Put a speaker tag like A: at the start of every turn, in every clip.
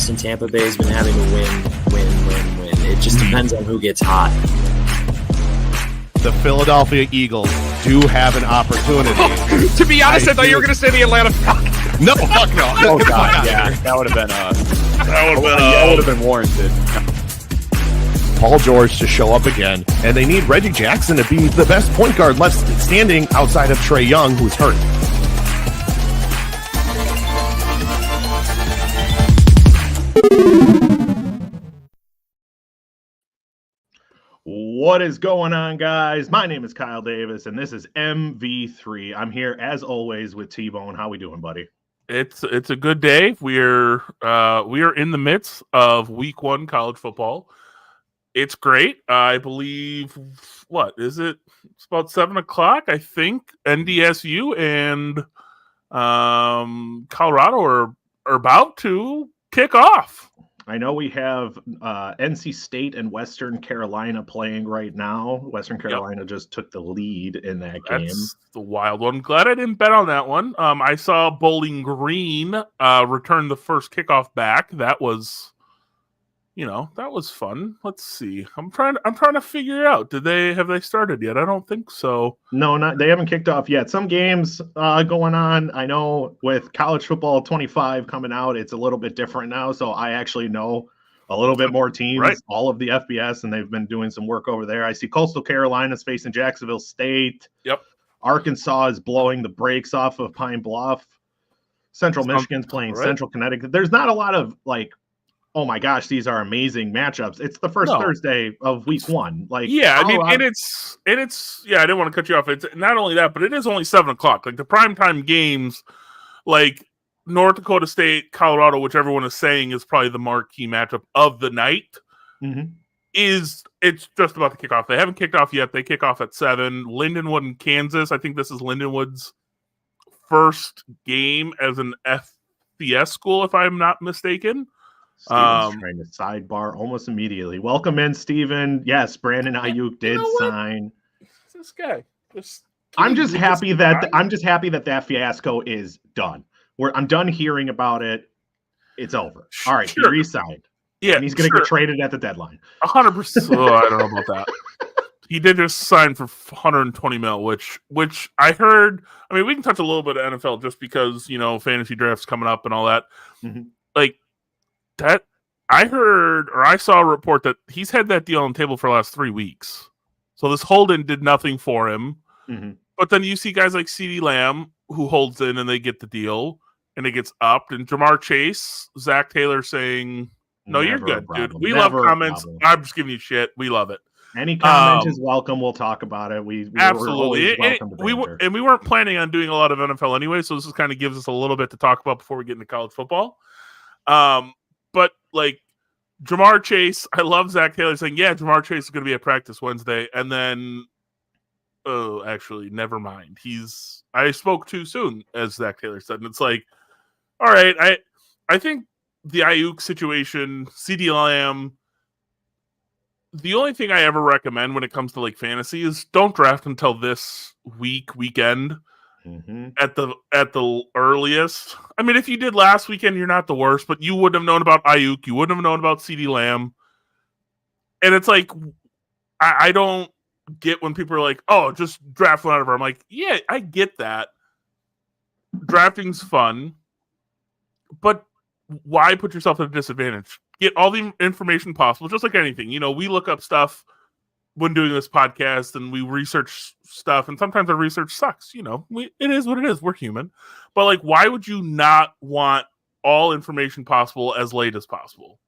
A: Dallas and Tampa Bay has been having to win. It just depends on who gets hot.
B: The Philadelphia Eagles do have an opportunity.
C: To be honest, I thought you were going to say the Atlanta Falcons.
B: No, fuck no.
D: Oh God, yeah, that would have been warranted.
B: Paul George to show up again, and they need Reggie Jackson to be the best point guard left standing outside of Trae Young, who's hurt.
D: What is going on, guys? My name is Kyle Davis, and this is MV3. I'm here, as always, with T-Bone. How we doing, buddy?
C: It's a good day. We are in the midst of Week 1 college football. It's great. I believe, what is it? It's about 7 o'clock, I think. NDSU and Colorado are about to kick off.
D: I know we have NC State and Western Carolina playing right now. Western Carolina just took the lead in that game.
C: That's the wild one. Glad I didn't bet on that one. I saw Bowling Green return the first kickoff back. That was, that was fun. Let's see. I'm trying to figure it out. Have they started yet? I don't think so.
D: No, they haven't kicked off yet. Some games going on. I know with college football 25 coming out, it's a little bit different now. So I actually know a little bit more teams, right? All of the FBS, and they've been doing some work over there. I see Coastal Carolina's facing Jacksonville State.
C: Yep.
D: Arkansas is blowing the brakes off of Pine Bluff. Central Michigan's playing Central Connecticut. There's not a lot of oh my gosh, these are amazing matchups. It's the first Thursday of Week 1. I mean,
C: and it's I didn't want to cut you off. It's not only that, but it is only 7 o'clock. Like the primetime games, like North Dakota State, Colorado, which everyone is saying is probably the marquee matchup of the night, it's just about to kick off. They haven't kicked off yet. They kick off at 7. Lindenwood and Kansas. I think this is Lindenwood's first game as an FBS school, if I'm not mistaken.
D: Steven's trying to sidebar almost immediately. Welcome in, Steven. Yes, Brandon Ayuk did sign.
C: This guy.
D: I'm just happy that fiasco is done. I'm done hearing about it. It's over. All right, he re-signed.
C: Yeah,
D: and he's going to get traded at the deadline.
C: 100%. Oh, I don't know about that. He did just sign for $120 million, which I heard. I mean, we can touch a little bit of NFL just because fantasy drafts coming up and all that. That I heard, or I saw a report that he's had that deal on the table for the last 3 weeks. So this hold-in did nothing for him. But then you see guys like CeeDee Lamb who holds in and they get the deal and it gets upped. And Jamar Chase, Zach Taylor saying, "No, you're good, dude. We love comments. I'm just giving you shit. We love it.
D: Any comment is welcome. We'll talk about it. We
C: absolutely. We weren't planning on doing a lot of NFL anyway, so this kind of gives us a little bit to talk about before we get into college football. But Jamar Chase, I love Zach Taylor saying, "Yeah, Jamar Chase is going to be at practice Wednesday," and then, actually, never mind. I spoke too soon, as Zach Taylor said, and it's like, all right, I think the Ayuk situation, CeeDee Lamb. The only thing I ever recommend when it comes to fantasy is don't draft until this weekend. At the earliest. I mean, if you did last weekend, you're not the worst, but you wouldn't have known about Ayuk. You wouldn't have known about CeeDee Lamb. And it's like, I don't get when people are like, "Oh, just draft one out of her." I'm like, yeah, I get that. Drafting's fun, but why put yourself at a disadvantage? Get all the information possible, just like anything. We look up stuff when doing this podcast and we research stuff, and sometimes our research sucks. It is what it is. We're human. But why would you not want all information possible as late as possible?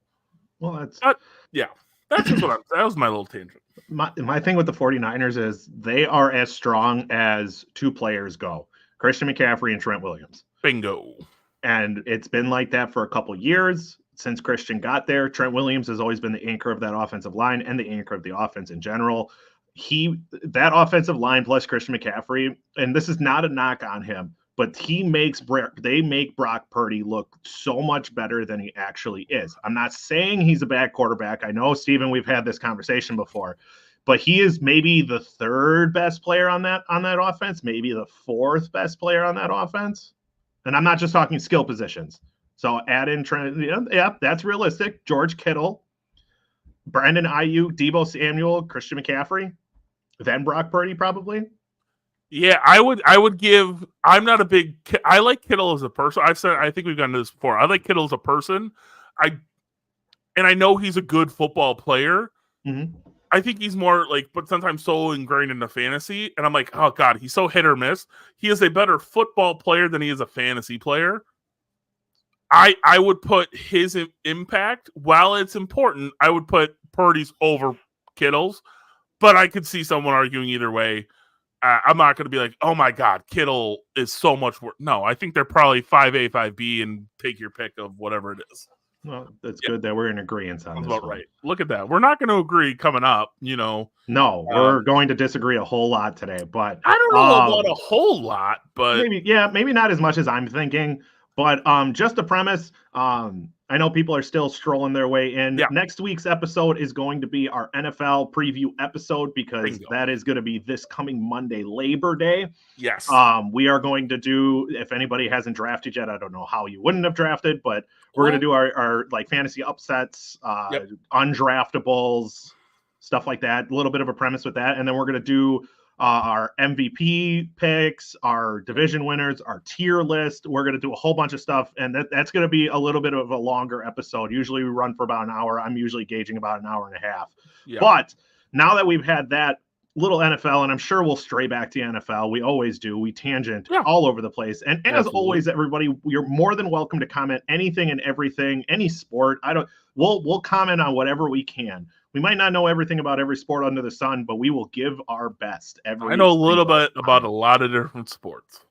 D: Well, that's
C: just that was my little tangent.
D: My thing with the 49ers is they are as strong as two players go. Christian McCaffrey and Trent Williams.
C: Bingo. And
D: it's been like that for a couple years. Since Christian got there, Trent Williams has always been the anchor of that offensive line and the anchor of the offense in general. That offensive line plus Christian McCaffrey, and this is not a knock on him, but they make Brock Purdy look so much better than he actually is. I'm not saying he's a bad quarterback. I know, Steven, we've had this conversation before, but he is maybe the third best player on that offense, maybe the fourth best player on that offense. And I'm not just talking skill positions. So add in Trent. Yeah, that's realistic. George Kittle, Brandon Ayuk, Deebo Samuel, Christian McCaffrey, then Brock Purdy probably.
C: Yeah, I would give. I'm not a big. I like Kittle as a person. I think we've gotten to this before. I like Kittle as a person. I know he's a good football player.
D: Mm-hmm.
C: I think he's more like, but sometimes so ingrained into fantasy. And I'm like, oh God, he's so hit or miss. He is a better football player than he is a fantasy player. I would put his impact, while it's important, I would put Purdy's over Kittle's, but I could see someone arguing either way. I'm not going to be like, oh my God, Kittle is so much worse. No, I think they're probably 5A, 5B, and take your pick of whatever it is.
D: Well, that's good that we're in agreement on this.
C: About right. Look at that. We're not going to agree coming up,
D: No, we're going to disagree a whole lot today, but
C: I don't know about a whole lot, but
D: maybe not as much as I'm thinking. But just a premise, I know people are still strolling their way in.
C: Yeah.
D: Next week's episode is going to be our NFL preview episode because that is going to be this coming Monday, Labor Day.
C: Yes.
D: We are going to do, if anybody hasn't drafted yet, I don't know how you wouldn't have drafted, but we're going to do our like fantasy upsets, undraftables, stuff like that. A little bit of a premise with that. And then we're going to do our MVP picks, our division winners, our tier list. We're going to do a whole bunch of stuff, and that's going to be a little bit of a longer episode. Usually we run for about an hour. I'm usually gauging about an hour and a half. Yeah. But now that we've had that little NFL, and I'm sure we'll stray back to NFL. We always do. We tangent all over the place. And as always, everybody, you're more than welcome to comment anything and everything, any sport. We'll comment on whatever we can. We might not know everything about every sport under the sun, but we will give our best.
C: I know a little bit about a lot of different sports.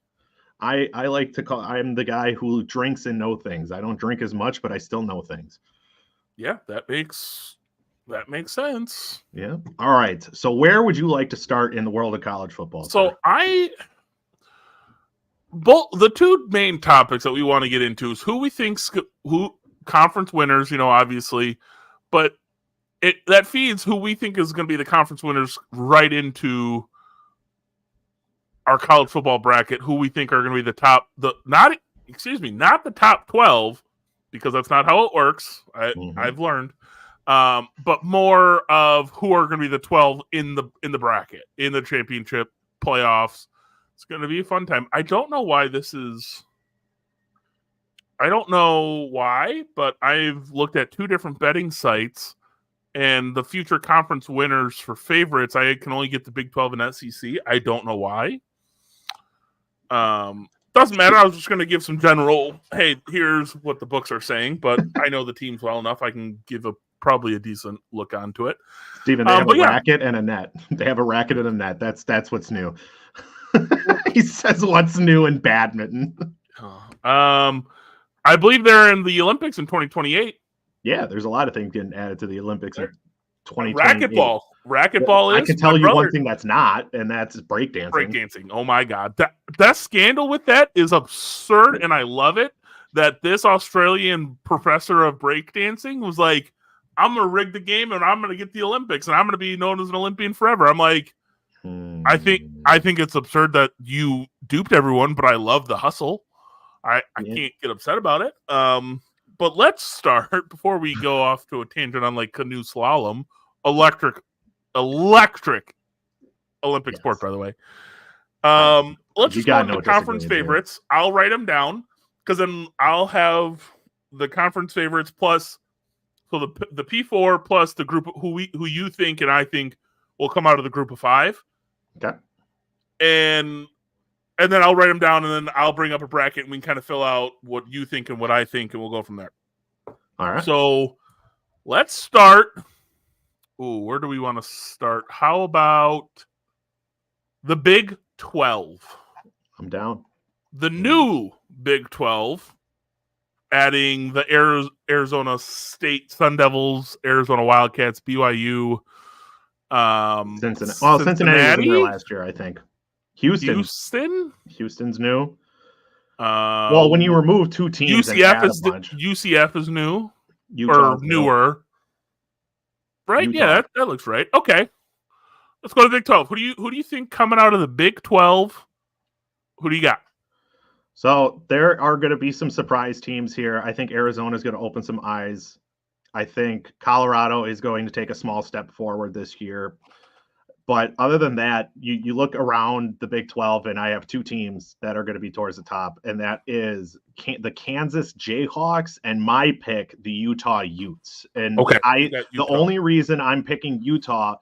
D: I like to call. I'm the guy who drinks and know things. I don't drink as much, but I still know things.
C: Yeah, that makes sense.
D: Yeah. All right. So where would you like to start in the world of college football?
C: So the two main topics that we want to get into is who we think's who conference winners, obviously, but that feeds who we think is going to be the conference winners right into our college football bracket, who we think are going to be not the top 12, because that's not how it works. I've learned. But more of who are going to be the 12 in the bracket, in the championship playoffs. It's going to be a fun time. I don't know why, but I've looked at two different betting sites, and the future conference winners for favorites, I can only get the Big 12 and SEC. I don't know why. Doesn't matter. I was just going to give some general, hey, here's what the books are saying, but I know the teams well enough. I can give probably a decent look onto it.
D: Steven, they have a racket and a net. They have a racket and a net. That's what's new. He says what's new in badminton.
C: I believe they're in the Olympics in 2028.
D: Yeah, there's a lot of things getting added to the Olympics in 2028.
C: Racquetball is.
D: I can tell you one thing that's not, and that's breakdancing.
C: Breakdancing. Oh my God, that scandal with that is absurd, and I love it. That this Australian professor of breakdancing was like, "I'm gonna rig the game, and I'm gonna get the Olympics, and I'm gonna be known as an Olympian forever." I'm like, I think it's absurd that you duped everyone, but I love the hustle. I can't get upset about it. But let's start before we go off to a tangent on like canoe slalom, electric Olympic sport, by the way. Let's just go to the conference favorites. I'll write them down because then I'll have the conference favorites plus the P4 plus the group who you think and I think will come out of the group of 5.
D: Okay.
C: And then I'll write them down, and then I'll bring up a bracket, and we can kind of fill out what you think and what I think, and we'll go from there.
D: All right.
C: So let's start. Ooh, where do we want to start? How about the Big 12?
D: I'm down.
C: The new Big 12, adding the Arizona State Sun Devils, Arizona Wildcats, BYU,
D: Cincinnati. Well, Cincinnati was in there last year, I think. Houston's new. Well, when you remove two teams,
C: UCF is new or newer, right? Utah. Yeah, that looks right. Okay, let's go to Big 12. Who do you think coming out of the Big 12? Who do you got?
D: So there are going to be some surprise teams here. I think Arizona is going to open some eyes. I think Colorado is going to take a small step forward this year. But other than that, you look around the Big 12, and I have two teams that are going to be towards the top, and that is the Kansas Jayhawks and my pick, the Utah Utes. And the only reason I'm picking Utah,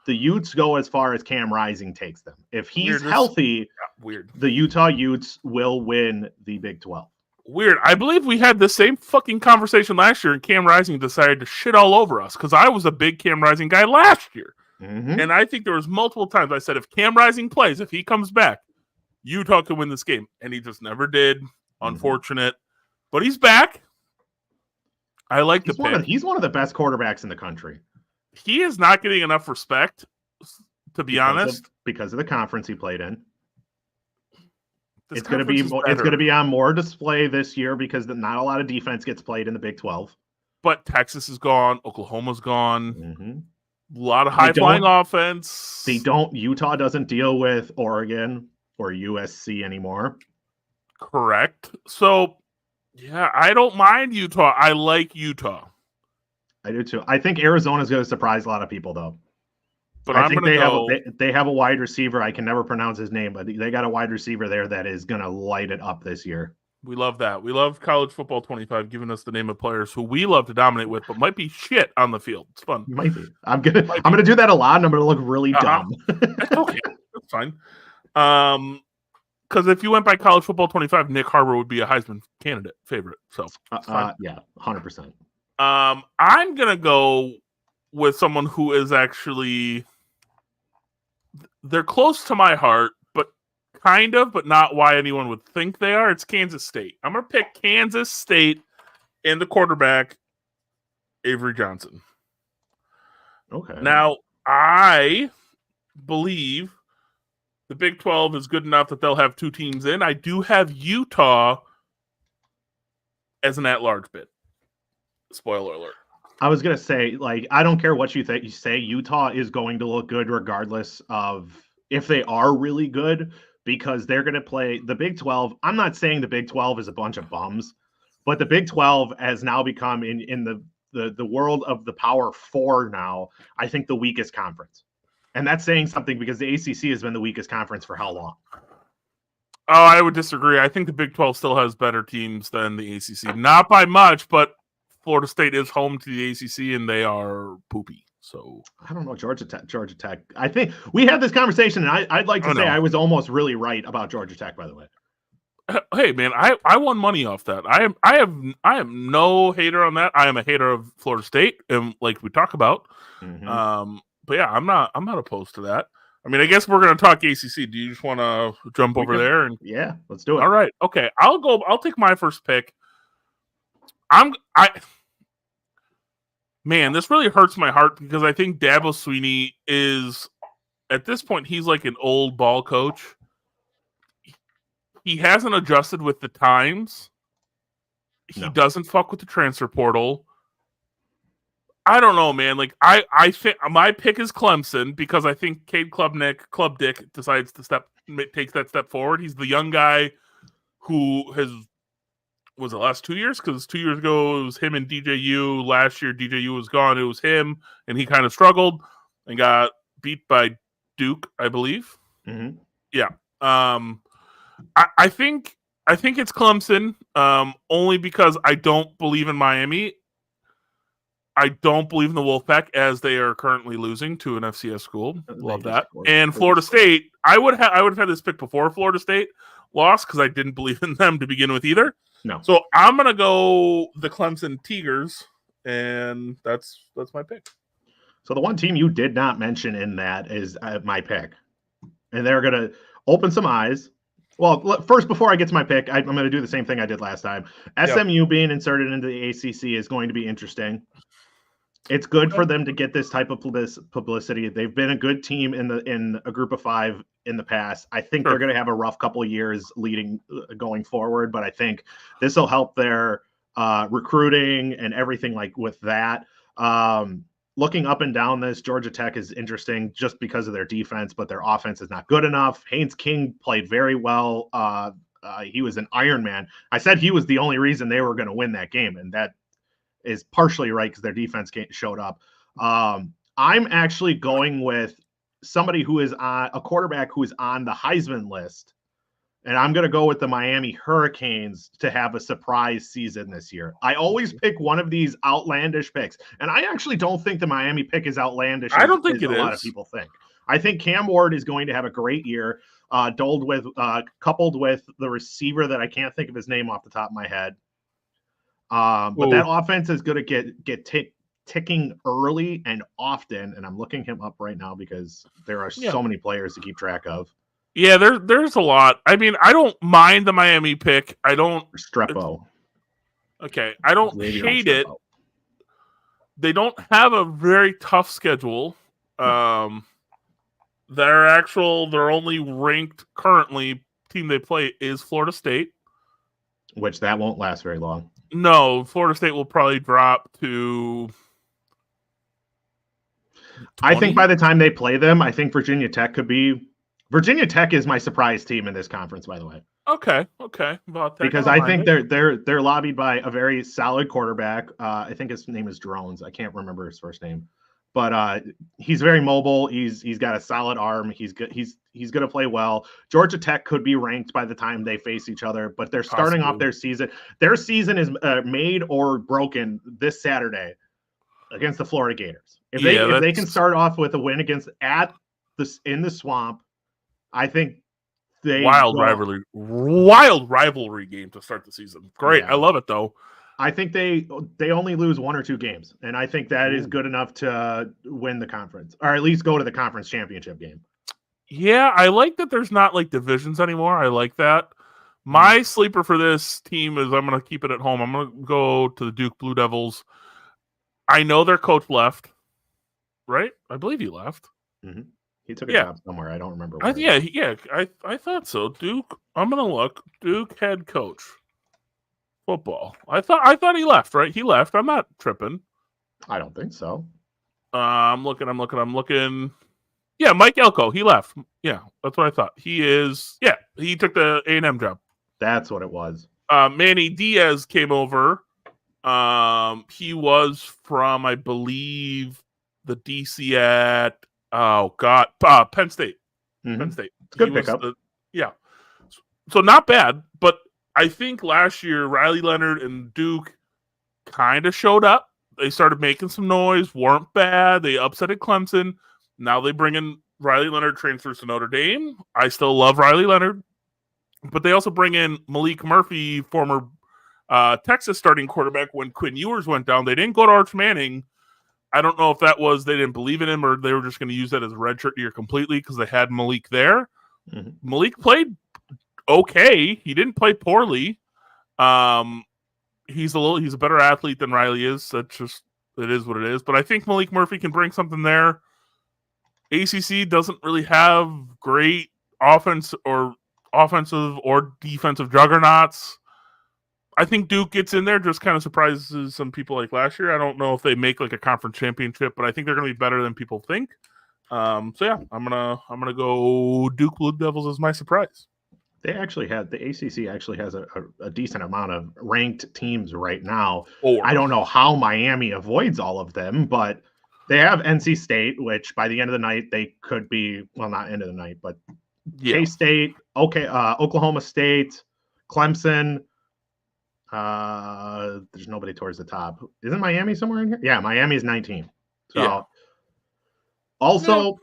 D: the Utes go as far as Cam Rising takes them. If he's healthy, the Utah Utes will win the Big 12.
C: Weird. I believe we had the same fucking conversation last year, and Cam Rising decided to shit all over us because I was a big Cam Rising guy last year.
D: Mm-hmm.
C: And I think there was multiple times I said, if Cam Rising plays, if he comes back, Utah could win this game. And he just never did. Unfortunate. But he's back. I like the pick.
D: He's one of the best quarterbacks in the country.
C: He is not getting enough respect, to be honest.
D: Because of the conference he played in. It's going to be on more display this year because not a lot of defense gets played in the Big 12.
C: But Texas is gone. Oklahoma's gone.
D: Mm-hmm.
C: A lot of high-flying offense.
D: Utah doesn't deal with Oregon or USC anymore.
C: Correct. So, yeah, I don't mind Utah. I like Utah.
D: I do too. I think Arizona's going to surprise a lot of people, though.
C: But
D: I think they have a wide receiver. I can never pronounce his name, but they got a wide receiver there that is going to light it up this year.
C: We love that. We love College Football 25 giving us the name of players who we love to dominate with, but might be shit on the field. It's fun.
D: Might be. I'm gonna do that a lot, and I'm gonna look really dumb.
C: Okay, that's fine. Because if you went by College Football 25, Nick Harbour would be a Heisman candidate favorite. So
D: yeah, 100%.
C: I'm gonna go with someone who is actually they're close to my heart. Kind of, but not why anyone would think they are. It's Kansas State. I'm going to pick Kansas State and the quarterback, Avery Johnson.
D: Okay.
C: Now, I believe the Big 12 is good enough that they'll have two teams in. I do have Utah as an at-large bid. Spoiler alert.
D: I was going to say, I don't care what you think. You say Utah is going to look good regardless of if they are really good, because they're going to play the Big 12. I'm not saying the Big 12 is a bunch of bums, but the Big 12 has now become in the world of the Power Four now, I think the weakest conference. And that's saying something because the ACC has been the weakest conference for how long?
C: Oh, I would disagree. I think the Big 12 still has better teams than the ACC. Not by much, but Florida State is home to the ACC, and they are poopy. So
D: I don't know, Georgia Tech. I think we had this conversation, and I'd like to say I was almost really right about Georgia Tech. By the way,
C: hey man, I won money off that. I am no hater on that. I am a hater of Florida State, and like we talk about.
D: Mm-hmm.
C: But yeah, I'm not opposed to that. I mean, I guess we're gonna talk ACC. Do you just want to jump over there? And
D: yeah, let's do it.
C: All right, okay. I'll take my first pick. Man, this really hurts my heart because I think Dabo Swinney is, at this point, he's like an old ball coach. He hasn't adjusted with the times. He doesn't fuck with the transfer portal. I don't know, man. I think my pick is Clemson because I think Cade Klubnik decides to takes that step forward. He's the young guy who was the last 2 years? Because 2 years ago, it was him and DJU. Last year, DJU was gone. It was him, and he kind of struggled and got beat by Duke, I believe.
D: Mm-hmm.
C: Yeah. I think it's Clemson, only because I don't believe in Miami. I don't believe in the Wolfpack as they are currently losing to an FCS school. Love that. And Florida State, I would have had this pick before Florida State lost because I didn't believe in them to begin with either.
D: No.
C: So I'm gonna go the Clemson Tigers, and that's my pick.
D: So the one team you did not mention in that is my pick, and they're gonna open some eyes. Well, first, before I get to my pick, I'm going to do the same thing I did last time. SMU being inserted into the ACC is going to be interesting. It's good for them to get this type of publicity. They've been a good team in a group of five in the past. I think they're going to have a rough couple of years going forward, but I think this will help their recruiting and everything like with that. Looking up and down this, Georgia Tech is interesting just because of their defense, but their offense is not good enough. Haynes King played very well he was an Iron Man. I said he was the only reason they were going to win that game, and that is partially right because their defense showed up. I'm actually going with somebody who is on a quarterback who is on the Heisman list. And I'm going to go with the Miami Hurricanes to have a surprise season this year. I always pick one of these outlandish picks. And I actually don't think the Miami pick is outlandish.
C: I don't think
D: as
C: it
D: a lot of people think. I think Cam Ward is going to have a great year, coupled with the receiver that I can't think of his name off the top of my head. But that offense is going to get ticking early and often. And I'm looking him up right now because there are so many players to keep track of.
C: Yeah, there's a lot. I mean, I don't mind the Miami pick. I don't
D: Strepo.
C: Okay, I don't hate it. They don't have a very tough schedule. Their only ranked currently team they play is Florida State,
D: which that won't last very long.
C: No, Florida State will probably drop to 20?
D: I think by the time they play them, I think Virginia Tech could be. Virginia Tech is my surprise team in this conference, by the way.
C: Okay. About that,
D: because I think they're lobbied by a very solid quarterback. I think his name is Drones. I can't remember his first name, but he's very mobile. He's got a solid arm. He's good. He's going to play well. Georgia Tech could be ranked by the time they face each other, but they're starting off their season. Their season is made or broken this Saturday against the Florida Gators. If they can start off with a win in the Swamp, I think
C: wild rivalry game to start the season. Great. Yeah. I love it though.
D: I think they only lose 1 or 2 games, and I think that is good enough to win the conference, or at least go to the conference championship game.
C: Yeah, I like that there's not like divisions anymore. I like that. My sleeper for this team is I'm going to keep it at home. I'm going to go to the Duke Blue Devils. I know their coach left, right? I believe he left.
D: Mm-hmm. He took a job somewhere. I don't remember.
C: I thought so. Duke. I'm gonna look. Duke head coach, football. I thought he left. Right, he left. I'm not tripping.
D: I don't think so.
C: I'm looking. Yeah, Mike Elko. He left. Yeah, that's what I thought. He is. Yeah, he took the A&M job.
D: That's what it was.
C: Manny Diaz came over. He was from, I believe, the DC at. Oh God, Penn State.
D: Mm-hmm.
C: Penn State.
D: It's good pickup.
C: So not bad, but I think last year Riley Leonard and Duke kind of showed up. They started making some noise, weren't bad. They upset at Clemson. Now they bring in Riley Leonard, transfers to Notre Dame. I still love Riley Leonard, but they also bring in Malik Murphy, former Texas starting quarterback. When Quinn Ewers went down, they didn't go to Arch Manning. I don't know if that was they didn't believe in him or they were just going to use that as a redshirt year completely because they had Malik there. Mm-hmm. Malik played okay. He didn't play poorly. He's a better athlete than Riley is. It is what it is. But I think Malik Murphy can bring something there. ACC doesn't really have great offensive or defensive juggernauts. I think Duke gets in there, just kind of surprises some people like last year. I don't know if they make like a conference championship, but I think they're going to be better than people think. I'm gonna go Duke Blue Devils as my surprise.
D: The ACC actually has a decent amount of ranked teams right now. I don't know how Miami avoids all of them, but they have NC State, which by the end of the night they could be, well, not end of the night, but K-State, Oklahoma State, Clemson. There's nobody towards the top. Isn't Miami somewhere in here? Yeah, Miami is 19. So also,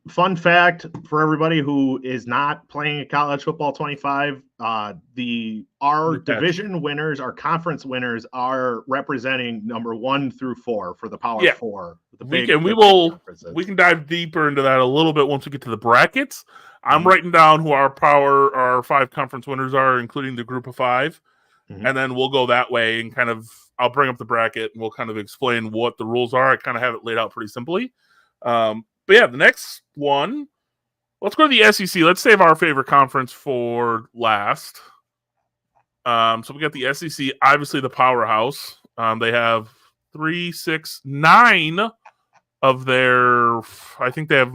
D: fun fact for everybody who is not playing at College Football 25, our division winners, our conference winners are representing number 1 through 4 for the Power 4.
C: We can dive deeper into that a little bit once we get to the brackets. I'm writing down who our 5 conference winners are, including the group of 5. Mm-hmm. And then we'll go that way and I'll bring up the bracket and we'll kind of explain what the rules are. I kind of have it laid out pretty simply. But yeah, the next one, let's go to the SEC. Let's save our favorite conference for last. So we got the SEC, obviously the powerhouse. They have 3, 6, 9 of their, I think they have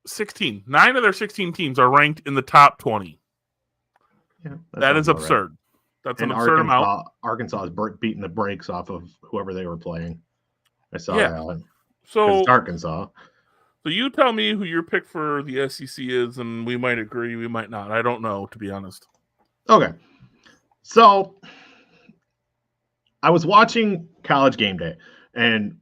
C: 16. 9 of their 16 teams are ranked in the top 20.
D: Yeah,
C: that is absurd. Right. That's an absurd amount.
D: Arkansas is beating the brakes off of whoever they were playing. I saw that.
C: So
D: it's Arkansas.
C: So you tell me who your pick for the SEC is, and we might agree, we might not. I don't know, to be honest.
D: Okay. So I was watching College Game Day, and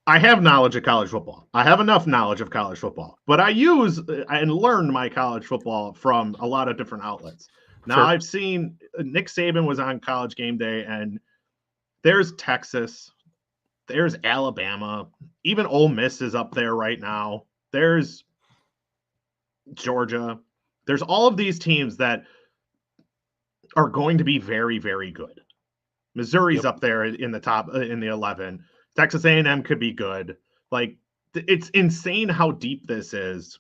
D: I have knowledge of college football. I have enough knowledge of college football, but I use and learned my college football from a lot of different outlets. Now, sure. I've seen Nick Saban was on College Game Day, and there's Texas, there's Alabama, even Ole Miss is up there right now. There's Georgia. There's all of these teams that are going to be very, very good. Missouri's up there in the top, in the 11. Texas A&M could be good. Like, it's insane how deep this is.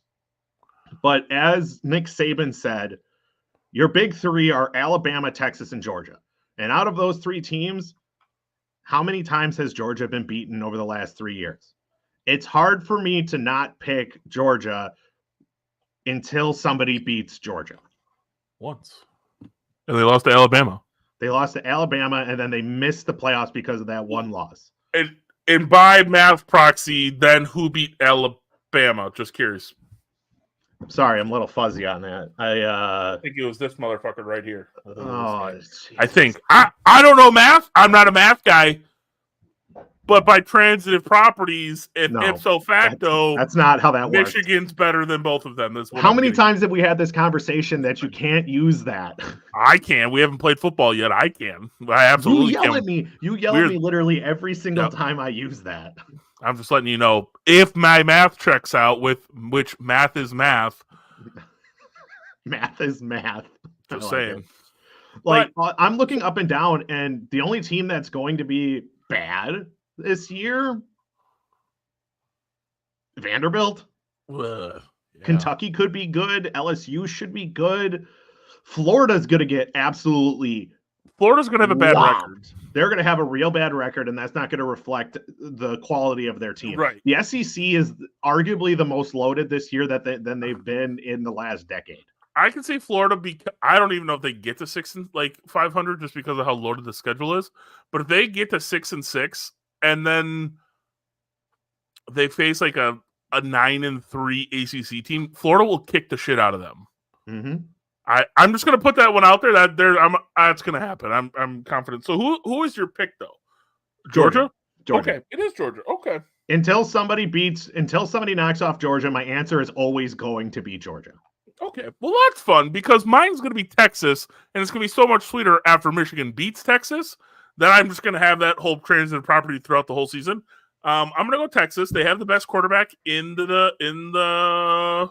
D: But as Nick Saban said, your big three are Alabama, Texas, and Georgia. And out of those three teams, how many times has Georgia been beaten over the last 3 years? It's hard for me to not pick Georgia until somebody beats Georgia.
C: Once. And they lost to Alabama.
D: They lost to Alabama, and then they missed the playoffs because of that one loss.
C: And by math proxy, then who beat Alabama? Just curious.
D: Sorry, I'm a little fuzzy on that.
C: I think it was this motherfucker right here.
D: I
C: think. I don't know math. I'm not a math guy. But by transitive properties, ipso facto,
D: that's not how that works.
C: Michigan's better than both of them.
D: How many times have we had this conversation that you can't use that?
C: I can. We haven't played football yet. I can. I absolutely can.
D: You yell at me literally every single time I use that.
C: I'm just letting you know, if my math checks out, with which math is math.
D: Math is math.
C: Just saying.
D: I'm looking up and down, and the only team that's going to be bad this year, Vanderbilt.
C: Yeah.
D: Kentucky could be good. LSU should be good. Florida's going to get absolutely.
C: Florida's going to have a bad record.
D: They're going to have a real bad record, and that's not going to reflect the quality of their team.
C: Right.
D: The SEC is arguably the most loaded this year than they've been in the last decade.
C: I can say Florida I don't even know if they get to 500 just because of how loaded the schedule is. But if they get to 6-6 and then they face like a 9-3 ACC team, Florida will kick the shit out of them.
D: Mm-hmm.
C: I'm just gonna put that one out there. That's gonna happen. I'm confident. So who is your pick though? Georgia. Okay, it is Georgia. Okay.
D: Until somebody knocks off Georgia, my answer is always going to be Georgia.
C: Okay, well that's fun because mine's going to be Texas, and it's going to be so much sweeter after Michigan beats Texas that I'm just going to have that whole transitive property throughout the whole season. I'm going to go Texas. They have the best quarterback in the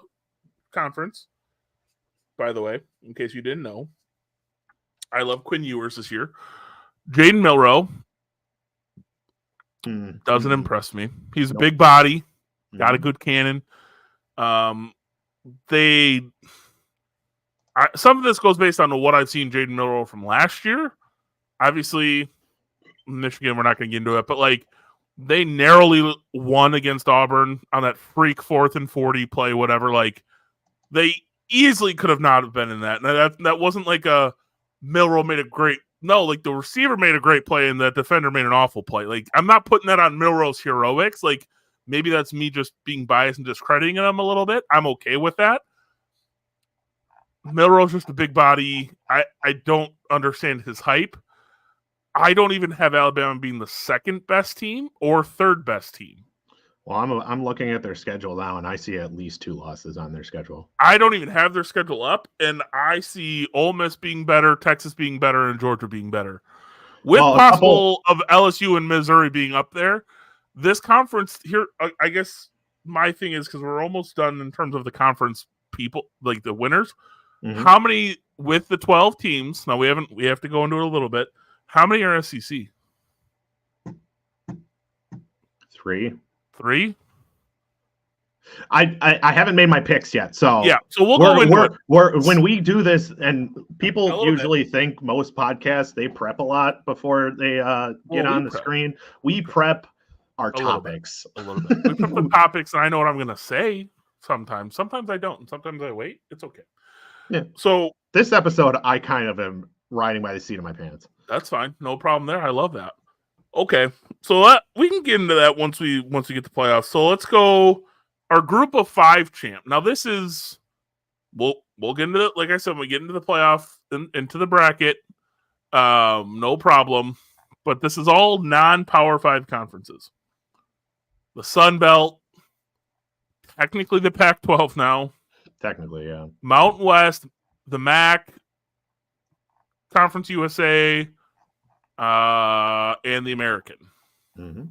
C: conference. By the way, in case you didn't know, I love Quinn Ewers this year. Jaden Milroe doesn't impress me. He's a big body, got a good cannon. Some of this goes based on what I've seen Jaden Milroe from last year. Obviously, Michigan, we're not going to get into it, but they narrowly won against Auburn on that freak 4th and 40 play, whatever. They easily could have not have been in that. Now, that wasn't like a Milroe made a great. No, the receiver made a great play and the defender made an awful play. I'm not putting that on Milroe's heroics. Maybe that's me just being biased and discrediting him a little bit. I'm okay with that. Milroe's just a big body. I don't understand his hype. I don't even have Alabama being the second best team or third best team.
D: Well, I'm looking at their schedule now, and I see at least 2 losses on their schedule.
C: I don't even have their schedule up, and I see Ole Miss being better, Texas being better, and Georgia being better. With possible of LSU and Missouri being up there. This conference here, I guess my thing is, because we're almost done in terms of the conference people, the winners. Mm-hmm. How many with the 12 teams? Now we have to go into it a little bit. How many are SEC?
D: 3.
C: 3?
D: I haven't made my picks yet, so
C: yeah. So we'll go into it.
D: When we do this, and people usually think most podcasts they prep a lot before they get on the screen. We prep our topics.
C: A little bit. We put the topics, and I know what I'm going to say sometimes. Sometimes I don't, and sometimes I wait. It's okay.
D: Yeah.
C: So
D: this episode, I kind of am riding by the seat of my pants.
C: That's fine. No problem there. I love that. Okay. So we can get into that once we get to playoffs. So let's go our group of 5 champ. Now this is we'll get into it. Like I said, we get into the playoff into the bracket. No problem. But this is all non-Power 5 conferences. The Sun Belt, technically the Pac-12 now.
D: Technically, yeah.
C: Mountain West, the MAC, Conference USA, and the American.
D: Mm-hmm.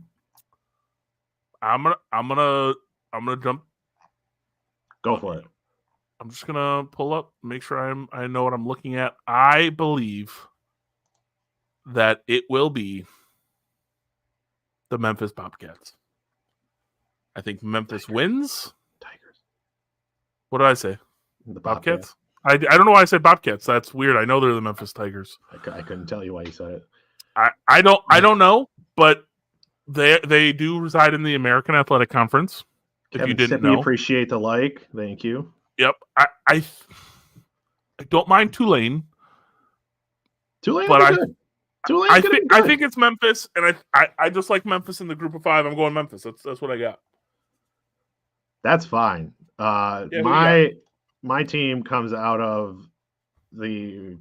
C: I'm gonna jump.
D: Go for it.
C: I'm just gonna pull up, make sure I know what I'm looking at. I believe that it will be the Memphis Bobcats. I think Memphis wins.
D: Tigers.
C: What did I say?
D: The
C: Bobcats? I don't know why I said Bobcats. That's weird. I know they're the Memphis Tigers.
D: I couldn't tell you why you said it.
C: I don't know, but they do reside in the American Athletic Conference.
D: Kevin,
C: if you didn't
D: Sippy,
C: know,
D: appreciate the like. Thank you.
C: Yep. I don't mind Tulane.
D: Tulane,
C: but
D: good. Tulane,
C: I think it's Memphis, and I just like Memphis in the group of 5. I'm going Memphis. That's what I got.
D: That's fine. My team comes out of the.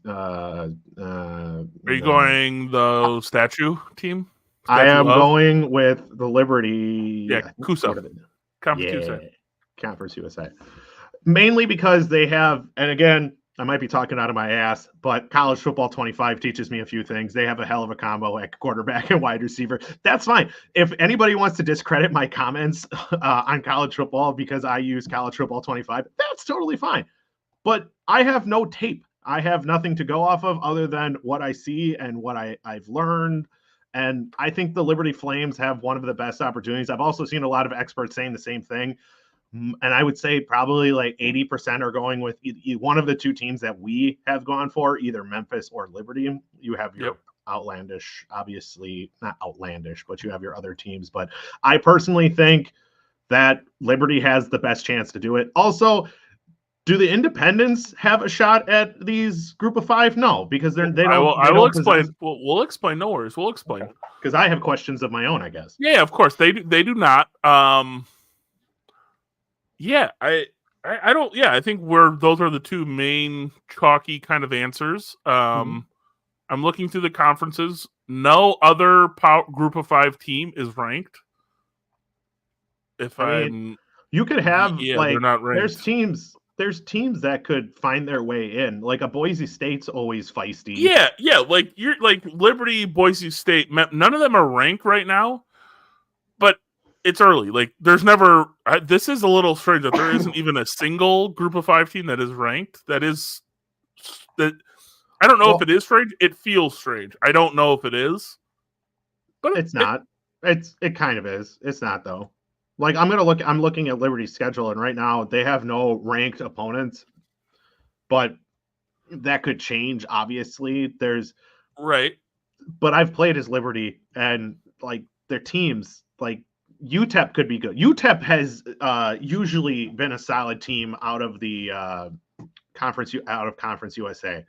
C: Are you going the statue team?
D: I am going with the Liberty.
C: Yeah, CUSA. Conference USA.
D: Conference USA. Mainly because they have, and again, I might be talking out of my ass, but College Football 25 teaches me a few things. They have a hell of a combo at quarterback and wide receiver. That's fine. If anybody wants to discredit my comments on college football because I use College Football 25, that's totally fine. But I have no tape. I have nothing to go off of other than what I see and what I've learned. And I think the Liberty Flames have one of the best opportunities. I've also seen a lot of experts saying the same thing. And I would say probably like 80% are going with one of the 2 teams that we have gone for, either Memphis or Liberty. You have your outlandish, obviously not outlandish, but you have your other teams. But I personally think that Liberty has the best chance to do it. Also, do the independents have a shot at these group of 5? No, because they don't.
C: I will explain. We'll explain. No worries. We'll explain.
D: Because I have questions of my own, I guess.
C: Yeah, of course they do not. Yeah, I don't. Yeah, I think those are the 2 main chalky kind of answers. I'm looking through the conferences. No other group of 5 team is ranked.
D: You could have
C: they're not ranked.
D: There's teams that could find their way in. Like a Boise State's always feisty.
C: Yeah. Like you're like Liberty, Boise State. None of them are ranked right now, but it's early. Like there's never. This is a little strange that there isn't even a single group of 5 team that is ranked. That. I don't know if it is strange. It feels strange. I don't know if it is, but
D: it's not. It kind of is. It's not though. Like I'm looking at Liberty's schedule, and right now they have no ranked opponents, but that could change. Obviously,
C: right.
D: But I've played as Liberty, and like their teams, like UTEP could be good. UTEP has usually been a solid team out of the Conference USA.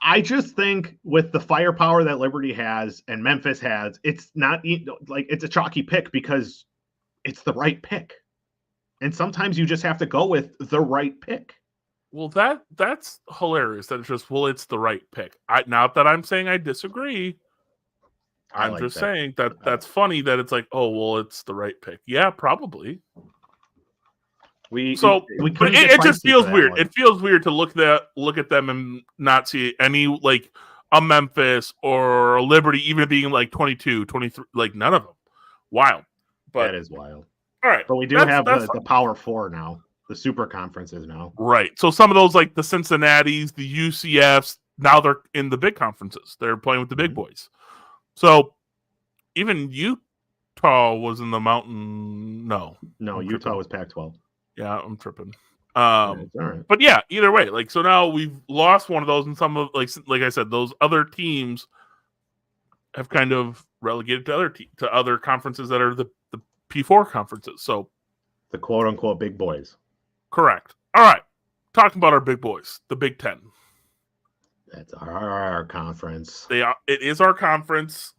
D: I just think with the firepower that Liberty has and Memphis has, it's not like it's a chalky pick because it's the right pick. And sometimes you just have to go with the right pick.
C: Well, that's hilarious. That it's just, it's the right pick. Not that I'm saying I disagree. I'm just saying that's funny that it's like, oh, well, it's the right pick. Yeah, probably. It just feels weird.
D: One.
C: It feels weird to look at them and not see any like a Memphis or a Liberty even being like 22, 23, like none of them. Wild. But
D: that is wild.
C: All right.
D: But we do have the Power 4 now, the super conferences now.
C: Right. So some of those like the Cincinnatis, the UCFs, now they're in the big conferences. They're playing with the big boys. So even Utah was in the Mountain. No,
D: Utah was Pac-12.
C: Yeah, I'm tripping.
D: Right.
C: But yeah, either way, like so now we've lost one of those, and some of like I said, those other teams have kind of relegated to other conferences that are the P4 conferences. So
D: the quote unquote big boys.
C: Correct. All right. Talking about our big boys, the Big Ten.
D: That's our conference.
C: It is our conference.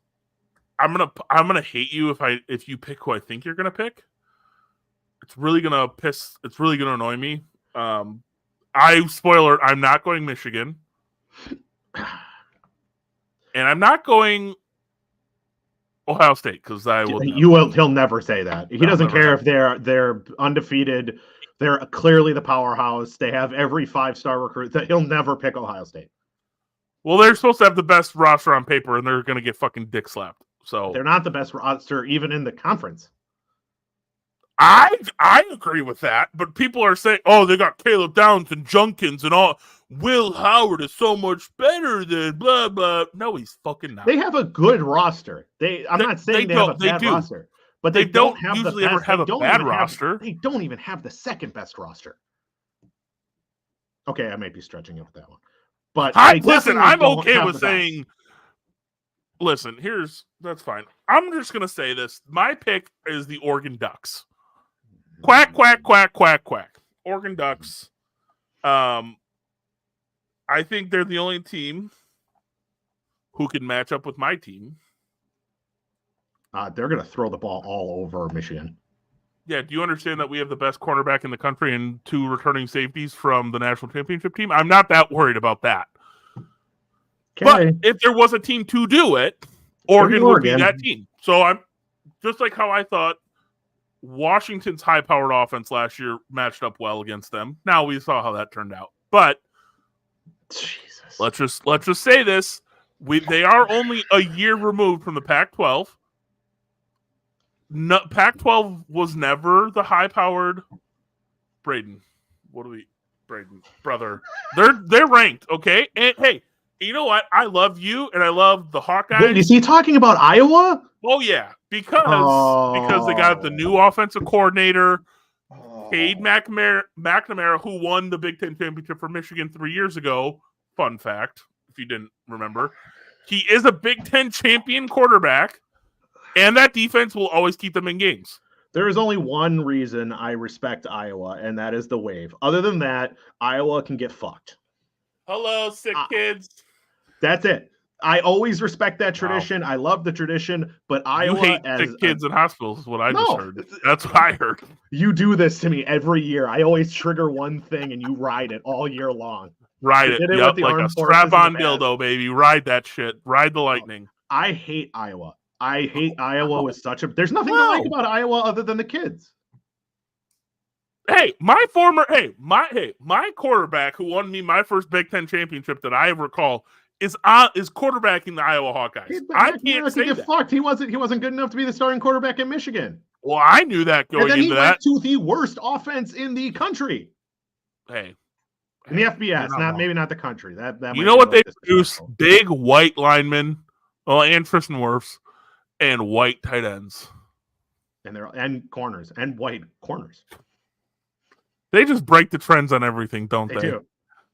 C: I'm gonna hate you if you pick who I think you're gonna pick. It's really gonna annoy me. Spoiler, I'm not going Michigan. And I'm not going Ohio State because
D: he'll never say that. He doesn't care if they're undefeated. They're clearly the powerhouse. They have every 5-star recruit. That he'll never pick Ohio State.
C: Well, they're supposed to have the best roster on paper, and they're going to get fucking dick slapped. So
D: they're not the best roster even in the conference.
C: I agree with that, but people are saying, "Oh, they got Caleb Downs and Junkins and all. Will Howard is so much better than blah blah." No, he's fucking not.
D: They have a good roster. I'm not saying they have a bad roster, but they don't have
C: usually ever have a bad roster.
D: They don't even have the second best roster. Okay, I might be stretching it with that one, but
C: listen, I'm okay with saying. Listen, that's fine. I'm just gonna say this. My pick is the Oregon Ducks. Quack, quack, quack, quack, quack. Oregon Ducks. I think they're the only team who can match up with my team.
D: They're going to throw the ball all over Michigan.
C: Yeah, do you understand that we have the best cornerback in the country and 2 returning safeties from the national championship team? I'm not that worried about that. Okay. But if there was a team to do it, Oregon would be that team. So I'm just like how I thought Washington's high-powered offense last year matched up well against them. Now we saw how that turned out. But
D: Jesus.
C: Let's just say this. They are only a year removed from the Pac-12. No, Pac-12 was never the high-powered Braden. Brother. They're ranked, okay? And hey, you know what? I love you and I love the Hawkeyes.
D: Wait, is he talking about Iowa?
C: Oh yeah, because they got the new offensive coordinator, Cade McNamara, who won the Big Ten championship for Michigan 3 years ago. Fun fact, if you didn't remember, he is a Big Ten champion quarterback, and that defense will always keep them in games.
D: There is only one reason I respect Iowa, and that is the wave. Other than that, Iowa can get fucked.
C: Hello, sick kids.
D: That's it. I always respect that tradition. Wow. I love the tradition, but Iowa
C: you hate sick kids in hospitals is what I just heard. That's what I heard.
D: You do this to me every year. I always trigger one thing and you ride it all year long.
C: Ride it. Yep, like a strap-on dildo, baby. Ride that shit. Ride the lightning.
D: I hate Iowa. I hate Iowa with such a... There's nothing to like about Iowa other than the kids.
C: Hey, my quarterback who won me my first Big Ten championship that I recall is quarterbacking the Iowa Hawkeyes. I can't say that.
D: Fucked. He wasn't good enough to be the starting quarterback in Michigan.
C: Well, I knew that going into that. And then he went
D: to the worst offense in the country.
C: Hey.
D: In the FBS, maybe not the country. That
C: you know what they produce? Big white linemen, and Tristan Wirfs, and white tight ends.
D: And corners, and white corners.
C: They just break the trends on everything, don't they?
D: They do.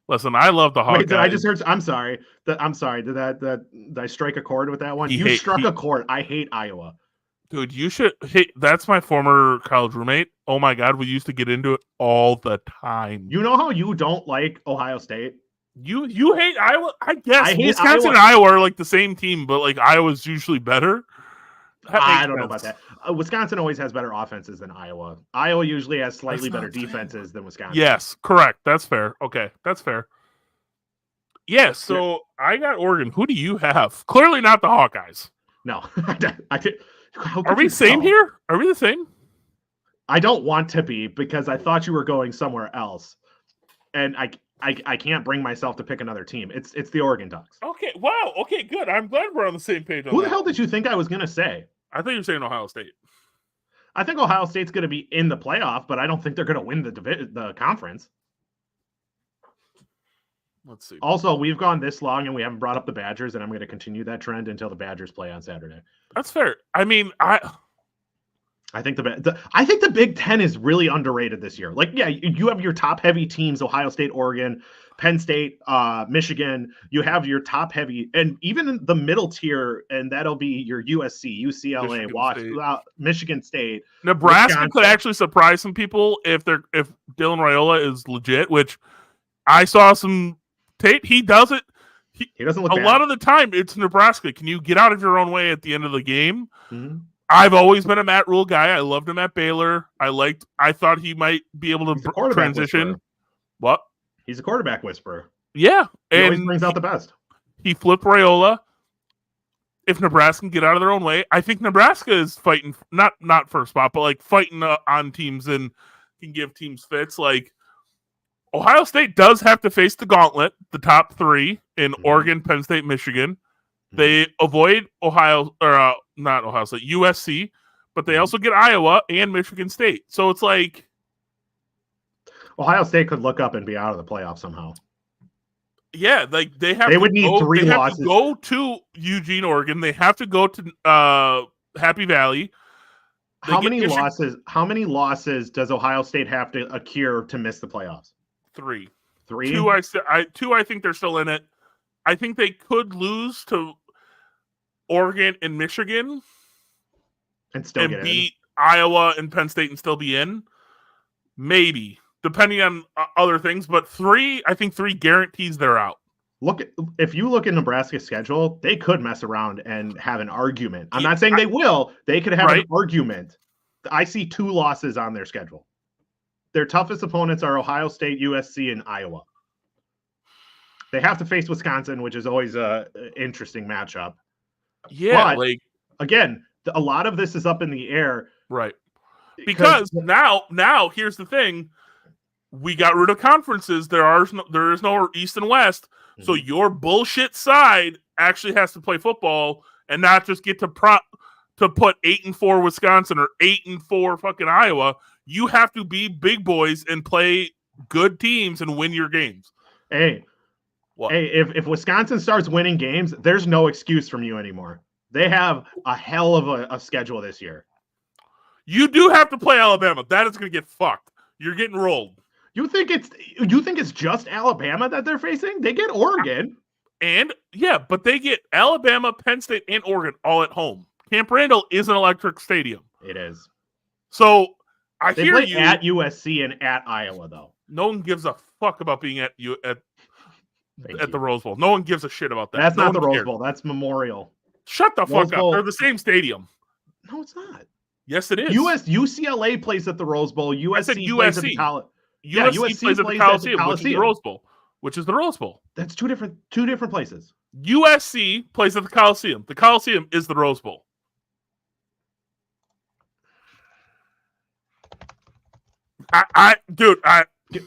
C: Listen, I love the Hawkeyes. Wait,
D: did I just heard? I'm sorry. Did I strike a chord with that one? You struck a chord. I hate Iowa.
C: Dude, you should. Hey, that's my former college roommate. Oh my God, we used to get into it all the time.
D: You know how you don't like Ohio State?
C: You hate Iowa? I guess Wisconsin and Iowa are like the same team, but like Iowa's usually better.
D: I don't know about that. Wisconsin always has better offenses than Iowa. Iowa usually has slightly better defenses than Wisconsin.
C: Yes, correct. That's fair. Okay, that's fair. Yes, so I got Oregon. Who do you have? Clearly not the Hawkeyes.
D: No.
C: Are we same here? Are we the same?
D: I don't want to be because I thought you were going somewhere else. And I can't bring myself to pick another team. It's the Oregon Ducks.
C: Okay, wow. Okay, good. I'm glad we're on the same page.
D: Who the hell did you think I was going to say?
C: I think you're saying Ohio State.
D: I think Ohio State's going to be in the playoff, but I don't think they're going to win the conference.
C: Let's see.
D: Also, we've gone this long and we haven't brought up the Badgers, and I'm going to continue that trend until the Badgers play on Saturday.
C: That's fair. I mean,
D: I think the Big Ten is really underrated this year. Like, yeah, you have your top heavy teams: Ohio State, Oregon, Penn State, Michigan. You have your top heavy, and even in the middle tier, and that'll be your USC, UCLA, Michigan State.
C: Nebraska
D: Wisconsin.
C: could actually surprise some people if Dylan Raiola is legit, which I saw some tape. He doesn't.
D: He doesn't look
C: a
D: bad.
C: lot of the time. It's Nebraska. Can you get out of your own way at the end of the game?
D: Mm-hmm.
C: I've always been a Matt Rule guy. I loved him at Baylor. I thought he might be able to transition.
D: Whisperer.
C: What?
D: He's a quarterback whisperer.
C: Yeah,
D: he always brings out the best.
C: He flipped Raiola. If Nebraska can get out of their own way, I think Nebraska is fighting not for a spot, but like fighting on teams and can give teams fits. Like Ohio State does have to face the gauntlet, the top three in Oregon, Penn State, Michigan. They avoid not Ohio State, USC, but they also get Iowa and Michigan State. So it's like
D: Ohio State could look up and be out of the playoff somehow.
C: Yeah, like they
D: would need 3 losses.
C: Have to go to Eugene, Oregon. They have to go to Happy Valley.
D: How many losses does Ohio State have to accrue to miss the playoffs?
C: 3.
D: 3?
C: 2 I think they're still in it. I think they could lose to Oregon and Michigan
D: and still get
C: beat Iowa and Penn State and still be in. Maybe, depending on other things, but 3 guarantees they're out.
D: If you look at Nebraska's schedule, they could mess around and have an argument. I'm not saying they will. They could have an argument. I see 2 losses on their schedule. Their toughest opponents are Ohio State, USC, and Iowa. They have to face Wisconsin, which is always an interesting matchup.
C: Yeah,
D: but, again, a lot of this is up in the air.
C: Right. Because now here's the thing. We got rid of conferences. There is no East and West. Mm-hmm. So your bullshit side actually has to play football and not just get to put 8-4 Wisconsin or 8-4 fucking Iowa. You have to be big boys and play good teams and win your games.
D: Hey, if Wisconsin starts winning games, there's no excuse from you anymore. They have a hell of a schedule this year.
C: You do have to play Alabama. That is going to get fucked. You're getting rolled.
D: You think it's just Alabama that they're facing? They get Oregon.
C: And but they get Alabama, Penn State, and Oregon all at home. Camp Randall is an electric stadium.
D: It is.
C: So
D: they
C: hear
D: play
C: you
D: at USC and at Iowa though.
C: No one gives a fuck about being at the Rose Bowl. No one gives a shit about that.
D: That's not the Rose Bowl. That's Memorial.
C: Shut the fuck up. They're the same stadium.
D: No, it's not.
C: Yes, it is.
D: UCLA plays at the Rose Bowl. USC plays at the
C: USC plays at the Coliseum, which is the Rose Bowl. Which is the Rose Bowl.
D: That's two different places.
C: USC plays at the Coliseum. The Coliseum is the Rose Bowl.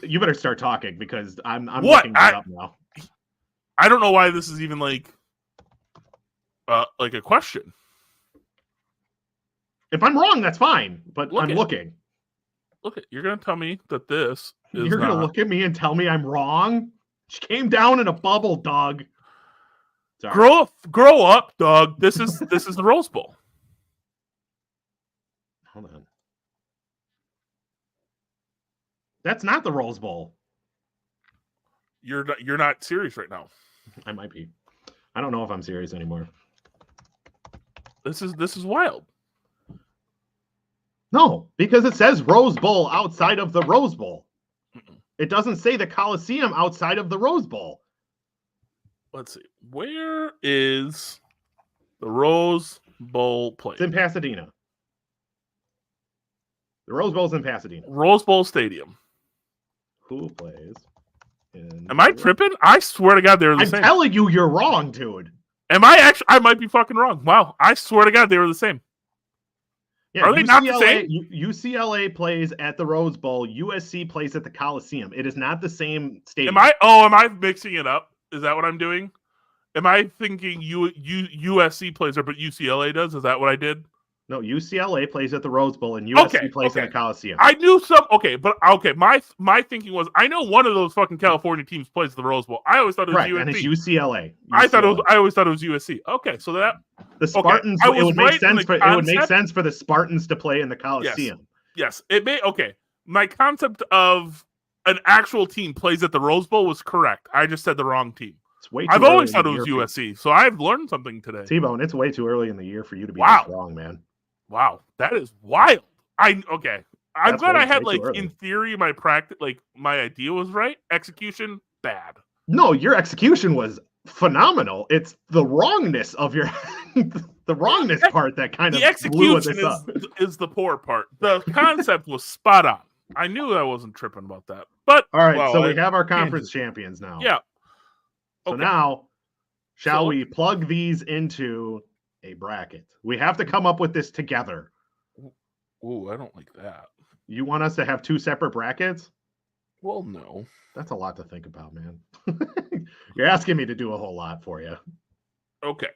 D: You better start talking because I'm
C: what?
D: looking it up now.
C: I don't know why this is even like a question.
D: If I'm wrong, that's fine, but I'm looking.
C: Look, you're going to tell me that this is
D: You're going to look at me and tell me I'm wrong? She came down in a bubble, Doug.
C: Sorry. Grow up, Doug. This is the Rose Bowl.
D: Hold on. That's not the Rose Bowl.
C: You're not serious right now.
D: I might be. I don't know if I'm serious anymore.
C: This is wild.
D: No, because it says Rose Bowl outside of the Rose Bowl. It doesn't say the Coliseum outside of the Rose Bowl.
C: Let's see. Where is the Rose Bowl played?
D: It's in Pasadena. The Rose Bowl's in Pasadena.
C: Rose Bowl Stadium.
D: Who plays?
C: Am I tripping? I swear to God, they're the same.
D: I'm telling you, you're wrong, dude.
C: Am I actually? I might be fucking wrong. Wow. I swear to God, they were the same.
D: Yeah,
C: are they not the same?
D: UCLA plays at the Rose Bowl. USC plays at the Coliseum. It is not the same stadium.
C: Am I mixing it up? Is that what I'm doing? Am I thinking USC plays there, but UCLA does? Is that what I did?
D: No, UCLA plays at the Rose Bowl and USC plays in the Coliseum.
C: I knew some. My thinking was I know one of those fucking California teams plays at the Rose Bowl. I always thought it was USC.
D: And it's UCLA.
C: I always thought it was USC. Okay, so that
D: the Spartans.
C: Okay,
D: it would make sense for it would make sense for the Spartans to play in the Coliseum.
C: Yes, it may. Okay, my concept of an actual team plays at the Rose Bowl was correct. I just said the wrong team. I've always thought it was USC, so I've learned something today.
D: T-Bone, it's way too early in the year for you to be wrong, man.
C: Wow, that is wild. I'm glad I had in theory my practice, my idea was right. Execution bad.
D: No, your execution was phenomenal. It's the wrongness of your the wrongness part that kind of
C: the execution is the poor part. The concept was spot on. I knew I wasn't tripping about that. But
D: all right, so we have our conference champions now.
C: Yeah.
D: So now, shall we plug these into a bracket? We have to come up with this together.
C: Ooh, I don't like that.
D: You want us to have two separate brackets?
C: Well, no.
D: That's a lot to think about, man. You're asking me to do a whole lot for you.
C: Okay.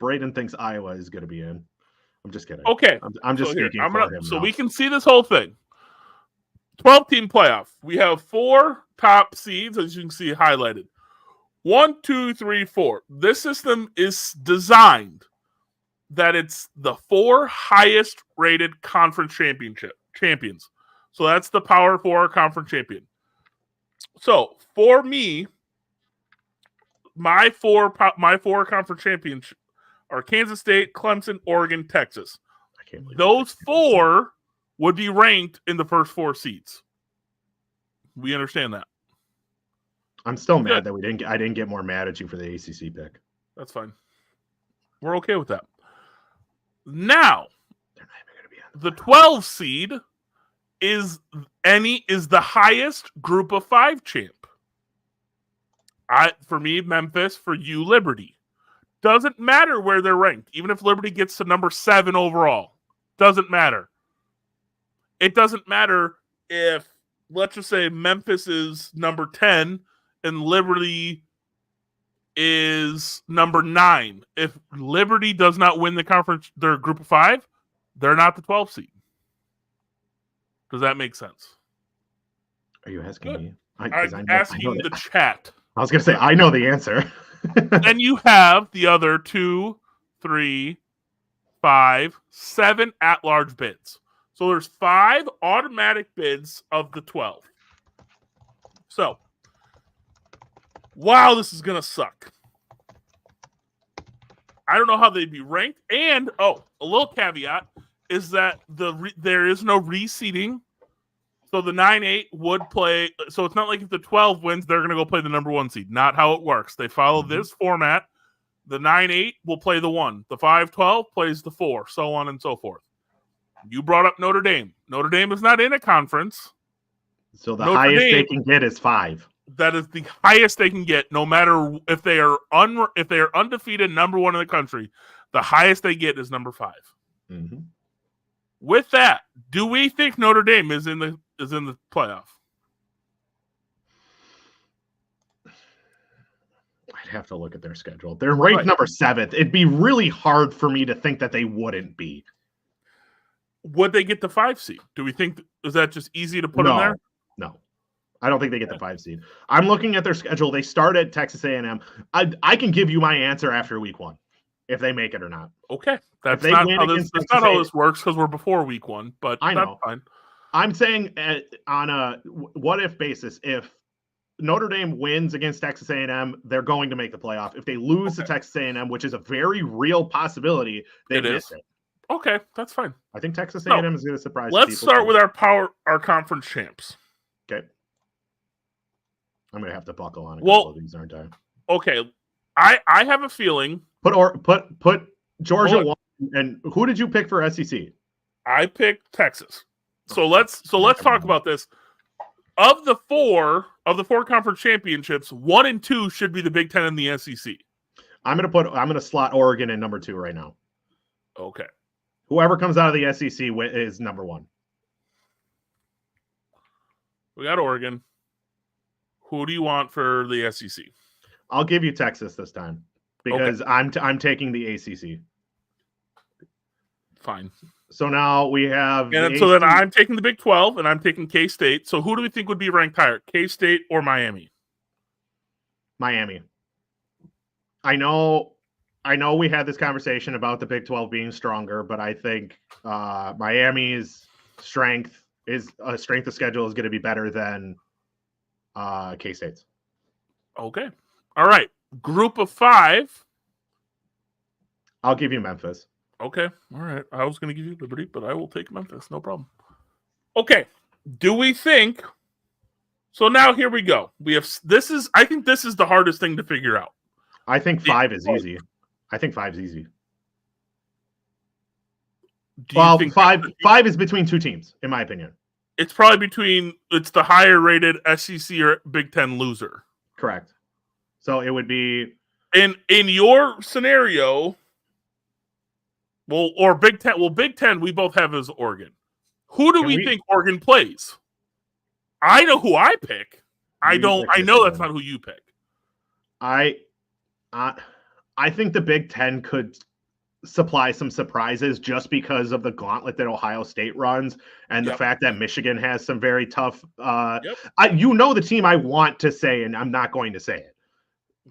D: Braden thinks Iowa is going to be in. I'm just kidding.
C: Okay.
D: I'm just speaking for him.
C: So we can see this whole thing. 12-team playoff. We have 4 top seeds, as you can see highlighted. 1, 2, 3, 4. This system is designed that it's the 4 highest rated conference champions. So that's the Power 4 conference champion. So for me, my four conference champions are Kansas State, Clemson, Oregon, Texas.
D: I can't believe
C: those 4 would be ranked in the first 4 seeds. We understand that.
D: I'm still mad that I didn't get more mad at you for the ACC pick.
C: That's fine. We're okay with that. Now, the 12 seed is the highest group of 5 champ. For me, Memphis. For you, Liberty. Doesn't matter where they're ranked. Even if Liberty gets to number 7 overall. Doesn't matter. It doesn't matter if, let's just say, Memphis is number 10 and Liberty is number 9. If Liberty does not win the conference, their group of 5, they're not the 12th seed. Does that make sense?
D: Are you asking me?
C: I'm asking the chat.
D: I was going to say, I know the answer.
C: Then you have the other 2, 3, 5, 7 at-large bids. So there's 5 automatic bids of the 12. So, wow, this is going to suck. I don't know how they'd be ranked. And, a little caveat is that there is no reseeding. So the 9-8 would play. So it's not like if the 12 wins, they're going to go play the number 1 seed. Not how it works. They follow this format. The 9-8 will play the 1. The 5-12 plays the 4, so on and so forth. You brought up Notre Dame. Notre Dame is not in a conference.
D: So the highest they can get is 5.
C: That is the highest they can get, no matter if they are undefeated, number 1 in the country. The highest they get is number 5.
D: Mm-hmm.
C: With that, do we think Notre Dame is in the playoff?
D: I'd have to look at their schedule. They're ranked number 7th. It'd be really hard for me to think that they wouldn't be.
C: Would they get the 5 seed? Do we think is that just easy to put in there?
D: No. I don't think they get the 5 seed. I'm looking at their schedule. They start at Texas A&M. I can give you my answer after week 1, if they make it or not.
C: Okay, that's not how this works because we're before week 1. But I know. That's fine.
D: I'm saying on a what-if basis, if Notre Dame wins against Texas A&M, they're going to make the playoff. If they lose to Texas A&M, which is a very real possibility, they miss it.
C: Okay, that's fine.
D: I think Texas A&M is going to surprise
C: people. Let's start with our conference champs.
D: Okay. I'm going to have to buckle on a couple of these, aren't I?
C: Okay. I have a feeling.
D: Put Georgia 1, and who did you pick for SEC?
C: I picked Texas. So let's talk about this. Of the four conference championships, 1 and 2 should be the Big Ten and the SEC.
D: I'm gonna slot Oregon in number 2 right now.
C: Okay.
D: Whoever comes out of the SEC is number 1.
C: We got Oregon. Who do you want for the SEC?
D: I'll give you Texas this time because I'm taking the ACC.
C: Fine.
D: So now we have.
C: And so then I'm taking the Big 12, and I'm taking K-State. So who do we think would be ranked higher, K-State or Miami?
D: Miami. I know we had this conversation about the Big 12 being stronger, but I think Miami's strength of schedule is going to be better than K-State's.
C: Okay. All right. Group of 5.
D: I'll give you Memphis.
C: Okay. All right. I was going to give you Liberty, but I will take Memphis. No problem. Okay. Do we think... So now here we go. I think this is the hardest thing to figure out.
D: I think 5 is easy. I think 5 is easy. Well, 5 is between 2 teams, in my opinion.
C: It's probably it's the higher rated SEC or Big Ten loser.
D: Correct. So it would be
C: in your scenario. Well, or Big Ten. Well, Big Ten we both have as Oregon. Who do we think Oregon plays? I know who I pick. I know that's not who you pick.
D: I think the Big Ten could supply some surprises just because of the gauntlet that Ohio State runs and the fact that Michigan has some very tough. The team I want to say, and I'm not going to say it.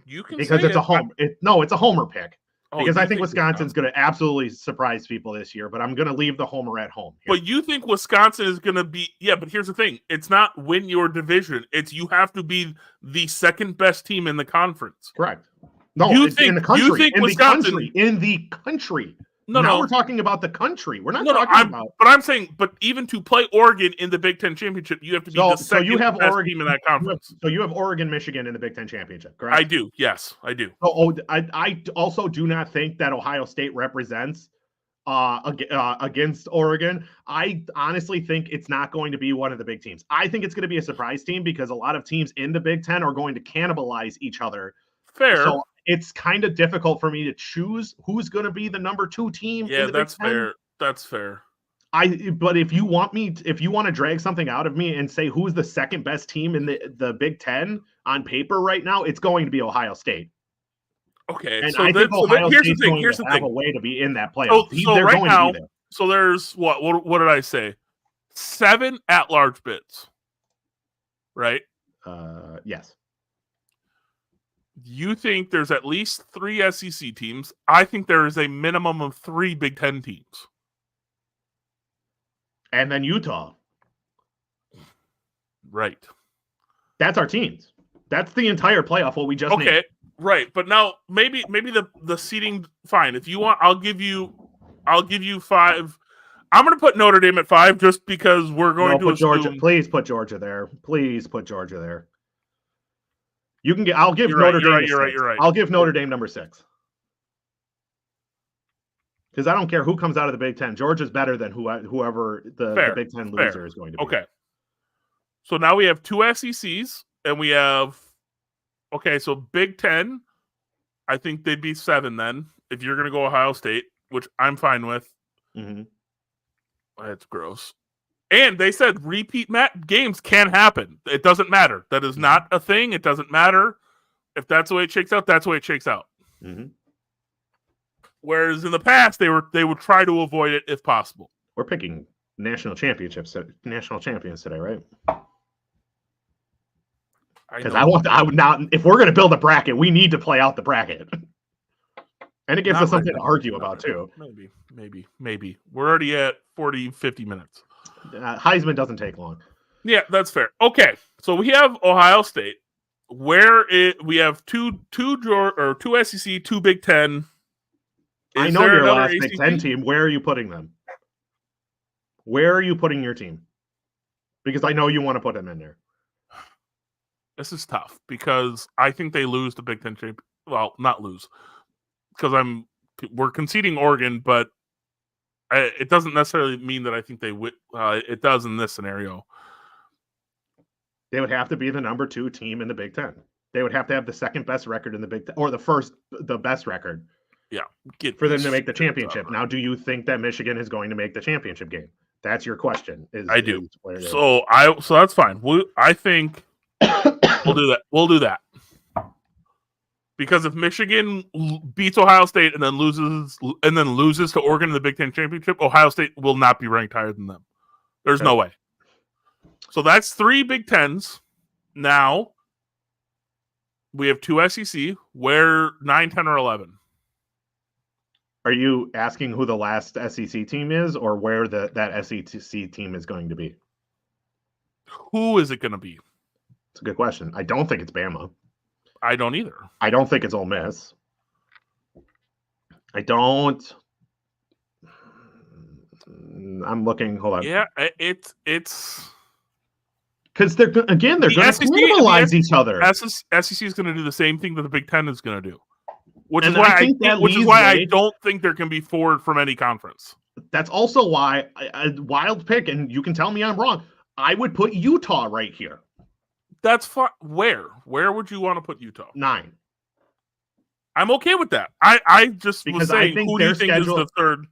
C: You can
D: because
C: say
D: it's a home. It's a homer pick. Because I think Wisconsin's going to absolutely surprise people this year, but I'm going to leave the homer at home. Here.
C: But you think Wisconsin is going to be but here's the thing. It's not win your division. It's you have to be the second best team in the conference.
D: Correct. No,
C: it's in the country. You think Wisconsin
D: in the country.
C: No,
D: we're talking about the country. We're not talking about.
C: But I'm saying, even to play Oregon in the Big Ten championship, you have to be the second best team in that conference.
D: So you have Oregon, Michigan in the Big Ten championship, correct?
C: I do. Yes, I do.
D: I also do not think that Ohio State represents against Oregon. I honestly think it's not going to be one of the big teams. I think it's going to be a surprise team because a lot of teams in the Big Ten are going to cannibalize each other.
C: Fair.
D: So it's kind of difficult for me to choose who's going to be the number 2 team.
C: Yeah, that's fair. That's fair.
D: But if you want to drag something out of me and say who's the second best team in the Big Ten on paper right now, it's going to be Ohio State.
C: Okay,
D: and I think Ohio State's going to have a way to be in that playoff.
C: So right now, so there's what did I say? 7 at-large bids, right?
D: Yes.
C: You think there's at least 3 SEC teams. I think there is a minimum of 3 Big Ten teams.
D: And then Utah.
C: Right.
D: That's our teams. That's the entire playoff, what we just named.
C: Right. But now maybe the seating, fine. If you want, I'll give you 5. I'm going to put Notre Dame at 5 just because we're going to assume...
D: Georgia. Please put Georgia there. Please put Georgia there. You can get. I'll give Notre Dame. You're right. I'll give Notre Dame number 6 because I don't care who comes out of the Big Ten. Georgia's better than whoever the Big Ten loser is going to be.
C: Okay. So now we have 2 SECs, and we have. Okay, so Big Ten. I think they'd be 7 then if you're going to go Ohio State, which I'm fine with.
D: Mm-hmm.
C: That's gross. And they said repeat games can happen. It doesn't matter. That is not a thing. It doesn't matter. If that's the way it shakes out, that's the way it shakes out.
D: Mm-hmm.
C: Whereas in the past, they would try to avoid it if possible.
D: We're picking national champions today, right? Because I would not. If we're going to build a bracket, we need to play out the bracket. And it gives us something to argue about, too.
C: Maybe. We're already at 40, 50 minutes.
D: Heisman doesn't take long.
C: Yeah, that's fair. Okay, so we have Ohio State, we have two SEC, 2 Big Ten.
D: I know your last Big Ten team. Where are you putting them? Where are you putting your team? Because I know you want to put them in there.
C: This is tough because I think they lose the Big Ten championship. Well, not lose because we're conceding Oregon, but it doesn't necessarily mean that I think they would. It does in this scenario.
D: They would have to be the number 2 team in the Big Ten. They would have to have the second best record in the Big Ten, or the best record.
C: Yeah,
D: for them to make the championship. Now, do you think that Michigan is going to make the championship game? That's your question.
C: I do. So that's fine. I think we'll do that. Because if Michigan beats Ohio State and then loses to Oregon in the Big Ten championship, Ohio State will not be ranked higher than them. There's no way. So that's 3 Big Tens. Now we have 2 SEC. Where 9, 10, or 11?
D: Are you asking who the last SEC team is, or where that SEC team is going to be?
C: Who is it going to be?
D: It's a good question. I don't think it's Bama.
C: I don't either.
D: I don't think it's Ole Miss. I don't. I'm looking. Hold on.
C: Yeah, it's
D: because they're going to cannibalize each other.
C: SEC is going to do the same thing that the Big Ten is going to do, which is why I don't think there can be 4 from any conference.
D: That's also why a wild pick, and you can tell me I'm wrong. I would put Utah right here.
C: That's fine. Where would you want to put Utah?
D: 9.
C: I'm okay with that. I just
D: because
C: was saying,
D: who
C: do you think is the third?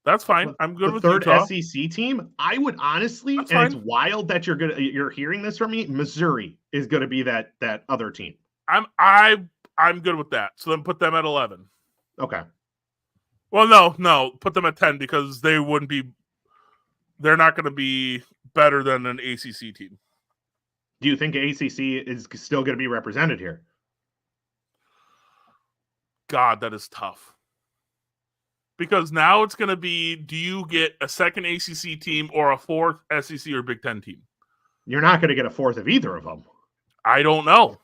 C: That's fine. I'm good with
D: third
C: Utah.
D: SEC team. I would honestly,
C: That's
D: and
C: fine.
D: It's wild that you're hearing this from me. Missouri is going to be that other team.
C: I'm good with that. So then put them at 11.
D: Okay.
C: Well, no, put them at 10 because they wouldn't be. They're not going to be better than an ACC team.
D: Do you think ACC is still going to be represented here?
C: God, that is tough. Because now it's going to be, do you get a second ACC team or a 4th SEC or Big Ten team?
D: You're not going to get a 4th of either of them.
C: I don't know.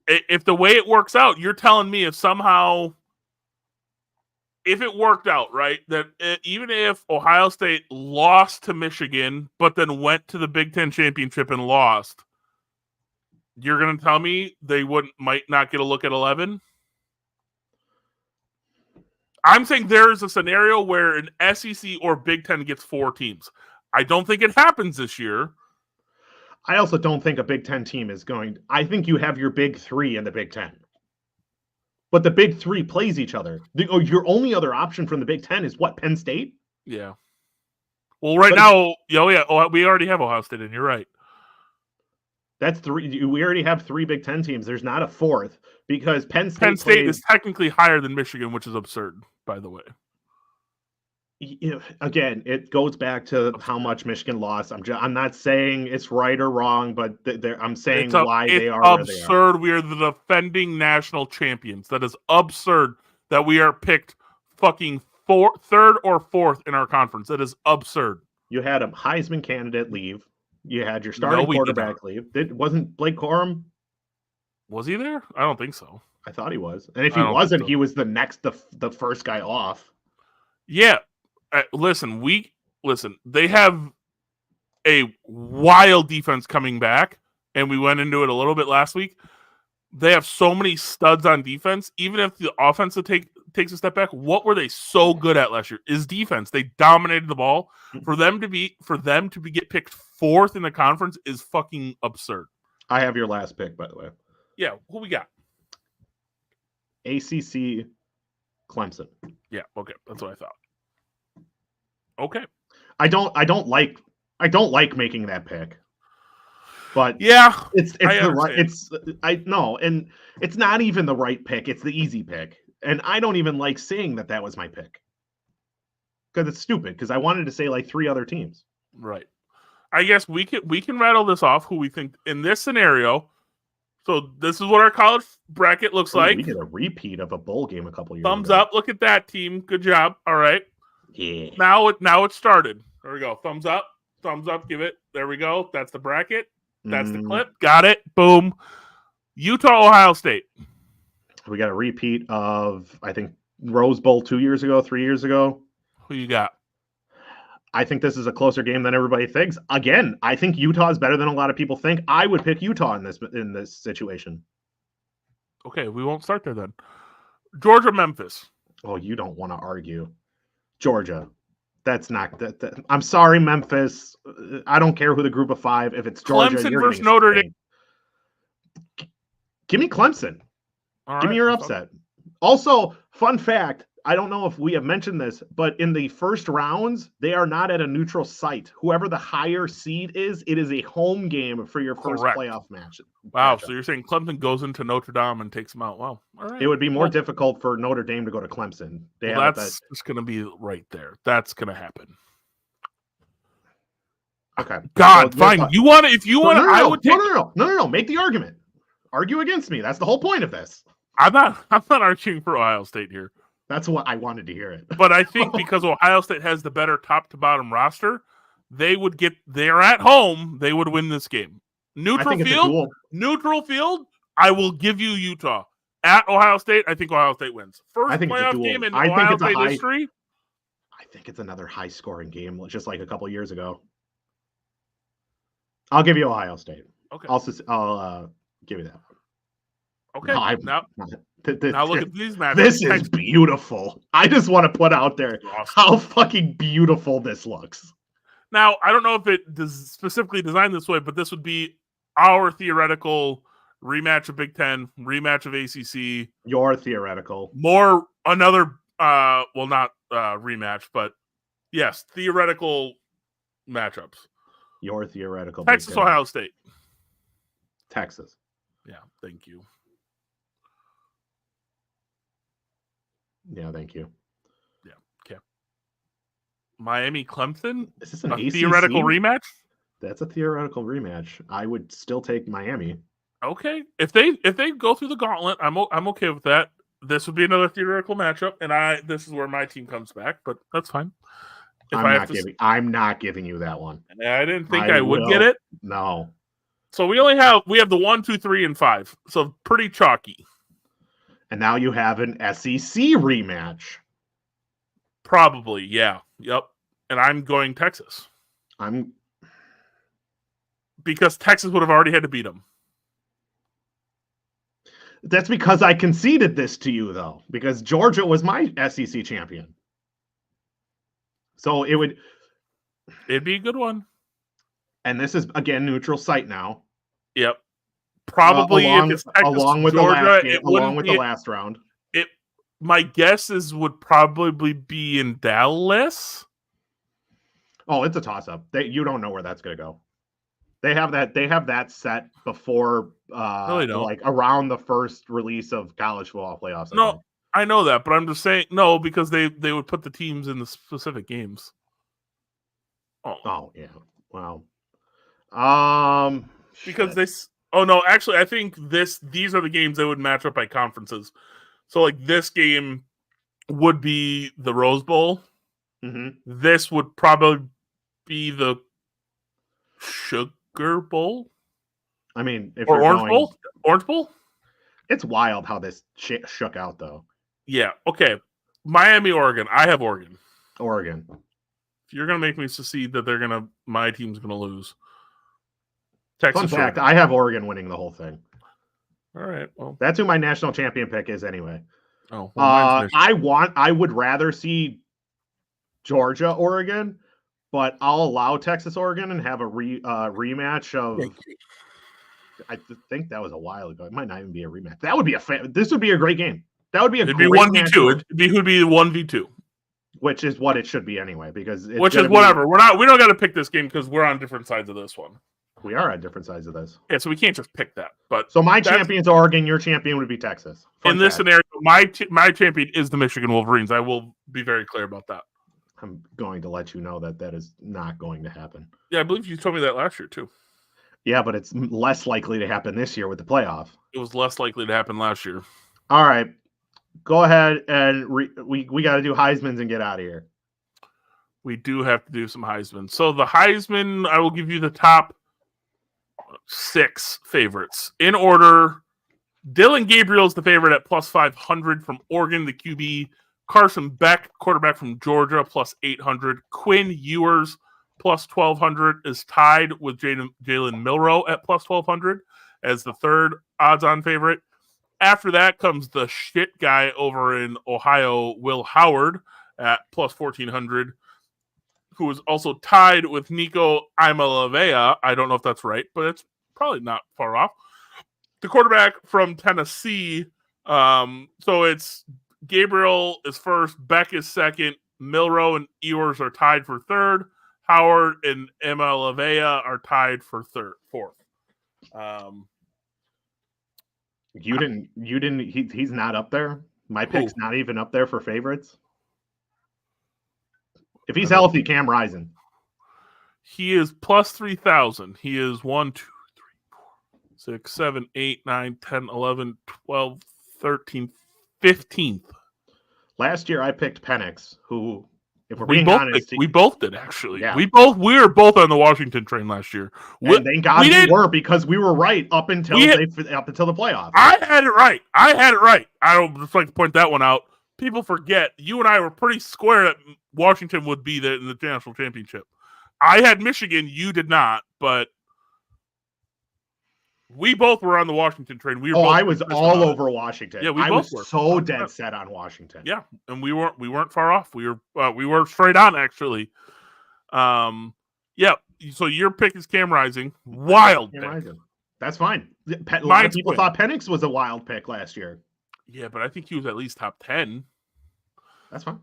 C: If the way it works out, you're telling me if it worked out, right, that even if Ohio State lost to Michigan, but then went to the Big Ten championship and lost, you're going to tell me they might not get a look at 11? I'm saying there's a scenario where an SEC or Big Ten gets 4 teams. I don't think it happens this year.
D: I also don't think a Big Ten team is going. I think you have your Big 3 in the Big Ten. But the Big 3 plays each other. Your only other option from the Big Ten is what, Penn State?
C: Yeah. Well, now, we already have Ohio State, and you're right.
D: That's 3. We already have 3 Big Ten teams. There's not a 4th because Penn
C: State is technically higher than Michigan, which is absurd, by the way.
D: Again, it goes back to how much Michigan lost. I'm not saying it's right or wrong, but I'm saying why they are where they are.
C: Absurd. We are the defending national champions. That is absurd that we are picked fucking 3rd or 4th in our conference. That is absurd.
D: You had a Heisman candidate leave. You had your starting quarterback leave. Wasn't Blake Corum? Was he there?
C: I don't think so.
D: I thought he was. And if he wasn't, he was the first guy off.
C: Yeah. Listen, they have a wild defense coming back, and we went into it a little bit last week. They have so many studs on defense. Even if the offense takes a step back, what were they so good at last year? Is defense. They dominated the ball. For them to get picked 4th in the conference is fucking absurd.
D: I have your last pick, by the way.
C: Yeah, who we got?
D: ACC Clemson.
C: Yeah, okay, that's what I thought. Okay.
D: I don't like making that pick. But
C: yeah,
D: it's not even the right pick. It's the easy pick. And I don't even like saying that was my pick. Because it's stupid, because I wanted to say like 3 other teams.
C: Right. I guess we can rattle this off who we think in this scenario. So this is what our college bracket looks like.
D: We did a repeat of a bowl game a couple years
C: Thumbs
D: ago.
C: up. Look at that, team. Good job. All right.
D: Yeah.
C: Now it started. There we go. Thumbs up. Thumbs up. Give it. There we go. That's the bracket. That's the clip. Got it. Boom. Utah, Ohio State.
D: We got a repeat of, I think, Rose Bowl 3 years ago.
C: Who you got?
D: I think this is a closer game than everybody thinks. Again, I think Utah is better than a lot of people think. I would pick Utah in this situation.
C: Okay, we won't start there then. Georgia, Memphis.
D: Oh, you don't want to argue. Georgia. That's not that. I'm sorry, Memphis. I don't care who the group of 5. If it's Georgia,
C: Clemson versus Notre Dame.
D: Give me Clemson. Give me your upset. Also, fun fact, I don't know if we have mentioned this, but in the first rounds, they are not at a neutral site. Whoever the higher seed is, it is a home game for your first playoff match.
C: Wow, so you're saying Clemson goes into Notre Dame and takes them out. Wow. All right.
D: It would be more difficult for Notre Dame to go to Clemson.
C: That's just going to be right there. That's going to happen.
D: Okay.
C: God, fine. If you want to, I would take...
D: No. Make the argument. Argue against me. That's the whole point of this.
C: I'm not arguing for Ohio State here.
D: That's what I wanted to hear it.
C: But I think because Ohio State has the better top to bottom roster, they're at home, they would win this game. Neutral field, I will give you Utah. At Ohio State, I think Ohio State wins. First playoff game in Ohio State history.
D: I think it's another high scoring game, just like a couple years ago. I'll give you Ohio State.
C: Okay.
D: I'll give you that.
C: Okay. Now look at these matches.
D: This is beautiful. I just want to put out there how fucking beautiful this looks.
C: Now, I don't know if it is specifically designed this way, but this would be our theoretical rematch of Big Ten, rematch of ACC.
D: Your theoretical.
C: Another, not rematch, but yes, theoretical matchups.
D: Your theoretical.
C: Texas, Ohio State.
D: Texas.
C: Yeah, thank you.
D: Yeah, thank you.
C: Yeah, okay. Miami, Clemson.
D: Is this an
C: ACC? Theoretical rematch?
D: That's a theoretical rematch. I would still take Miami.
C: Okay, if they go through the gauntlet, I'm okay with that. This would be another theoretical matchup, and this is where my team comes back. But that's fine.
D: I'm not giving you that one.
C: I didn't think I would get it.
D: No.
C: So we have the 1, 2, 3, and 5. So pretty chalky.
D: And now you have an SEC rematch.
C: Probably, yeah. Yep. And I'm going Texas. Because Texas would have already had to beat them.
D: That's because I conceded this to you, though. Because Georgia was my SEC champion. So it'd
C: be a good one.
D: And this is, again, neutral site now.
C: Yep. Probably
D: along
C: if it's Texas,
D: along with
C: Georgia,
D: the last round.
C: My guess would probably be in Dallas.
D: Oh, it's a toss-up. You don't know where that's going to go. They have that set before like around the first release of college football playoffs.
C: No, I know that, but I'm just saying no because they would put the teams in the specific games.
D: Oh yeah. Wow.
C: Because actually I think these are the games that would match up by conferences. So like this game would be the Rose Bowl.
D: Mm-hmm.
C: This would probably be the Sugar Bowl.
D: I mean,
C: Orange Bowl.
D: It's wild how this shook out, though.
C: Yeah. Okay. Miami, Oregon. I have Oregon. If you're gonna make me secede that my team's gonna lose. Texas.
D: Fun fact: I have Oregon winning the whole thing.
C: All right. Well,
D: that's who my national champion pick is, anyway.
C: Oh. Well,
D: I would rather see Georgia, Oregon. But I'll allow Texas, Oregon, and have a rematch of. I think that was a while ago. It might not even be a rematch. That would be this would be a great game. That would be a. It'd
C: be 1v2. It'd be 1v2.
D: Which is what it should be anyway, because
C: whatever. We don't got to pick this game because we're on different sides of this one.
D: We are on different sides of this.
C: Yeah, so we can't just pick that. But
D: so my champion's Oregon. Your champion would be Texas.
C: In this scenario, my champion is the Michigan Wolverines. I will be very clear about that.
D: I'm going to let you know that is not going to happen.
C: Yeah, I believe you told me that last year too.
D: Yeah, but it's less likely to happen this year with the playoff.
C: It was less likely to happen last year.
D: All right. Go ahead and we got to do Heisman's and get out of here.
C: We do have to do some Heisman. So the Heisman, I will give you the top 6 favorites. In order, Dylan Gabriel's the favorite at plus 500 from Oregon, the QB. Carson Beck, quarterback from Georgia, plus 800. Quinn Ewers, plus 1,200, is tied with Jalen Milroe at plus 1,200 as the third odds-on favorite. After that comes the shit guy over in Ohio, Will Howard, at plus 1,400, who is also tied with Nico Imalavea. I don't know if that's right, but it's probably not far off. The quarterback from Tennessee, so it's Gabriel is first. Beck is second. Milrow and Ewers are tied for third. Howard and Emma Lavea are tied for fourth.
D: He's not up there. My pick's not even up there for favorites. If he's healthy, Cam Rising.
C: He is plus 3,000. He is 1, 2, 3, 4, 6, 7, 8, 9, 10, 11, 12, 13, 15th.
D: Last year I picked Penix, who, if we're being honest,
C: we both did actually.
D: Yeah.
C: We were both on the Washington train last year.
D: And thank God we were, because we were right up until the playoffs.
C: I had it right. I don't just like to point that one out. People forget you and I were pretty square that Washington would be in the national championship. I had Michigan, you did not, but we both were on the Washington train.
D: I was all over Washington.
C: Yeah,
D: I was so dead set on Washington.
C: Yeah, and we weren't far off. We were straight on actually. Yeah. So your pick is Cam Rising. Wild pick.
D: Rising. That's fine. A lot of people thought Penix was a wild pick last year.
C: Yeah, but I think he was at least top 10.
D: That's fine.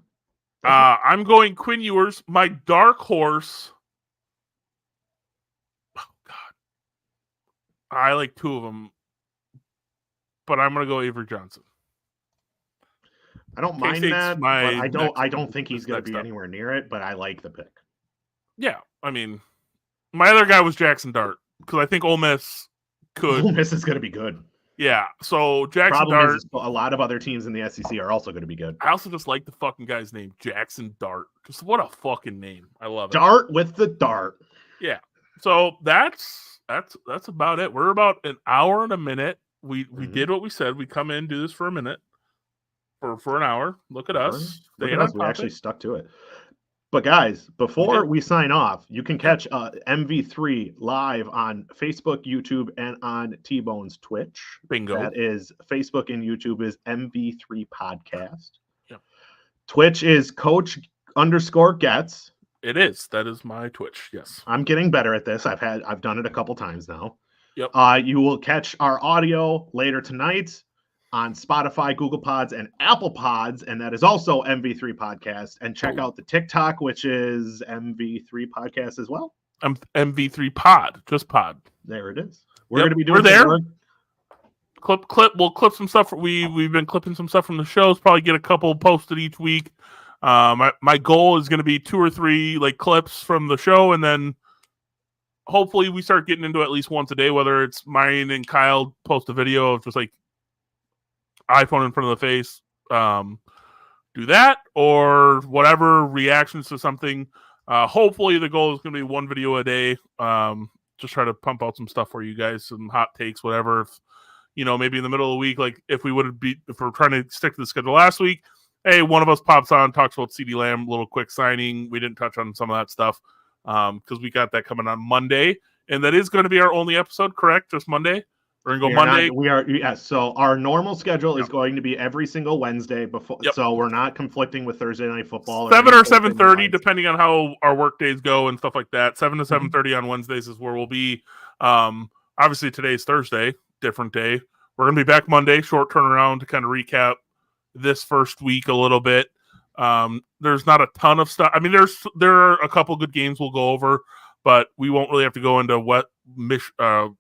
C: I'm going Quinn Ewers. My dark horse. Oh God, I like two of them, but I'm gonna go Avery Johnson.
D: I don't mind that, but I don't think he's gonna be anywhere near it. But I like the pick.
C: Yeah, I mean, my other guy was Jackson Dart, because I think Ole Miss could.
D: Ole Miss is gonna be good.
C: Yeah, so Jackson Dart.
D: A lot of other teams in the SEC are also going to be good.
C: I also just like the fucking guy's name, Jackson Dart. Just what a fucking name! I love it.
D: Dart with the dart.
C: Yeah. So that's about it. We're about an hour and a minute. We did what we said. We come in, do this for a minute, for an hour. Look at us.
D: We actually stuck to it. But guys, before we sign off, you can catch MV3 live on Facebook, YouTube, and on T-Bone's Twitch.
C: Bingo.
D: That is Facebook and YouTube is MV3 Podcast.
C: Yeah.
D: Twitch is Coach_Gets.
C: It is. That is my Twitch. Yes.
D: I'm getting better at this. I've done it a couple times now.
C: Yep.
D: You will catch our audio later tonight on Spotify, Google Pods, and Apple Pods, and that is also MV3 Podcast. And check out the TikTok, which is MV3 Podcast as well.
C: MV3 Pod, just Pod.
D: There it is. We're going to be doing.
C: We're there. Clip. We'll clip some stuff. We've been clipping some stuff from the shows. Probably get a couple posted each week. My goal is going to be 2 or 3 clips from the show, and then hopefully we start getting into at least once a day. Whether it's mine and Kyle post a video of just iPhone in front of the face, do that, or whatever, reactions to something. Hopefully the goal is going to be 1 video a day. Just try to pump out some stuff for you guys, some hot takes, whatever. If, maybe in the middle of the week, if we're trying to stick to the schedule last week, hey, one of us pops on, talks about CeeDee Lamb, little quick signing. We didn't touch on some of that stuff because we got that coming on Monday, and that is going to be our only episode, correct? Just Monday. We're going to go Monday.
D: Yes. So our normal schedule is going to be every single Wednesday before. Yep. So we're not conflicting with Thursday Night Football.
C: 7 or 7:30, depending on how our work days go and stuff like that. 7 to 7:30 on Wednesdays is where we'll be. Obviously today's Thursday, different day. We're going to be back Monday, short turnaround to kind of recap this first week a little bit. There's not a ton of stuff. I mean, there are a couple good games we'll go over, but we won't really have to go into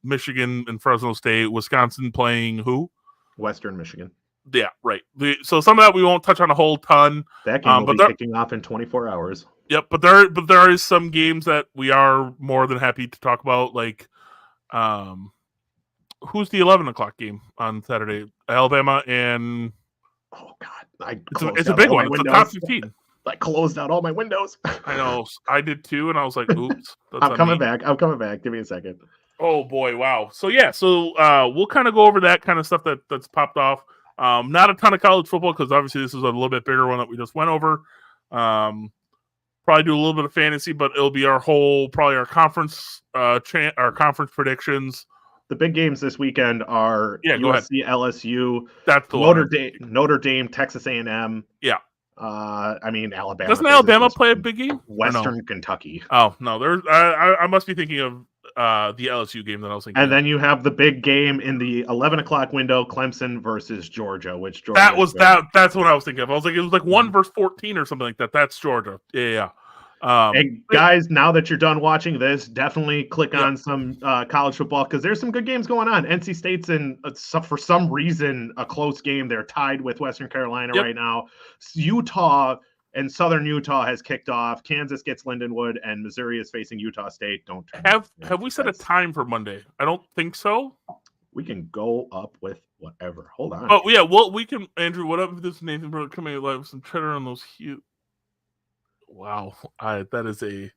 C: Michigan and Fresno State, Wisconsin playing who?
D: Western Michigan.
C: Yeah, right. So some of that we won't touch on a whole ton.
D: That game will be kicking off in 24 hours.
C: Yep, but there is some games that we are more than happy to talk about. Who's the 11 o'clock game on Saturday? Alabama and
D: oh God,
C: it's a big one. It's a top 15.
D: I closed out all my windows.
C: I know. I did too, and I was like, oops.
D: I'm coming back. Give me a second.
C: Oh, boy. Wow. So, yeah. So, we'll kind of go over that kind of stuff that's popped off. Not a ton of college football because, obviously, this is a little bit bigger one that we just went over. Probably do a little bit of fantasy, but it'll be our conference our conference predictions.
D: The big games this weekend are USC, LSU,
C: that's the
D: Notre Dame, Texas A&M.
C: Yeah.
D: Alabama.
C: Doesn't Alabama play a big game?
D: Western Kentucky.
C: Oh no, I must be thinking of the LSU game that I was thinking.
D: And then you have the big game in the 11 o'clock window, Clemson versus Georgia, which Georgia
C: that's what I was thinking of. I was like, it was like 1 versus 14 or something like that. That's Georgia. Yeah.
D: And guys, now that you're done watching this, definitely click on some college football because there's some good games going on. NC State's in, for some reason, a close game. They're tied with Western Carolina right now. Utah and Southern Utah has kicked off. Kansas gets Lindenwood, and Missouri is facing Utah State. Have
C: we set a time for Monday? I don't think so.
D: We can go up with whatever. Hold on.
C: Oh yeah, well we can. Andrew, what up with this Nathan brother coming alive with some cheddar on those huge. Wow, that is a.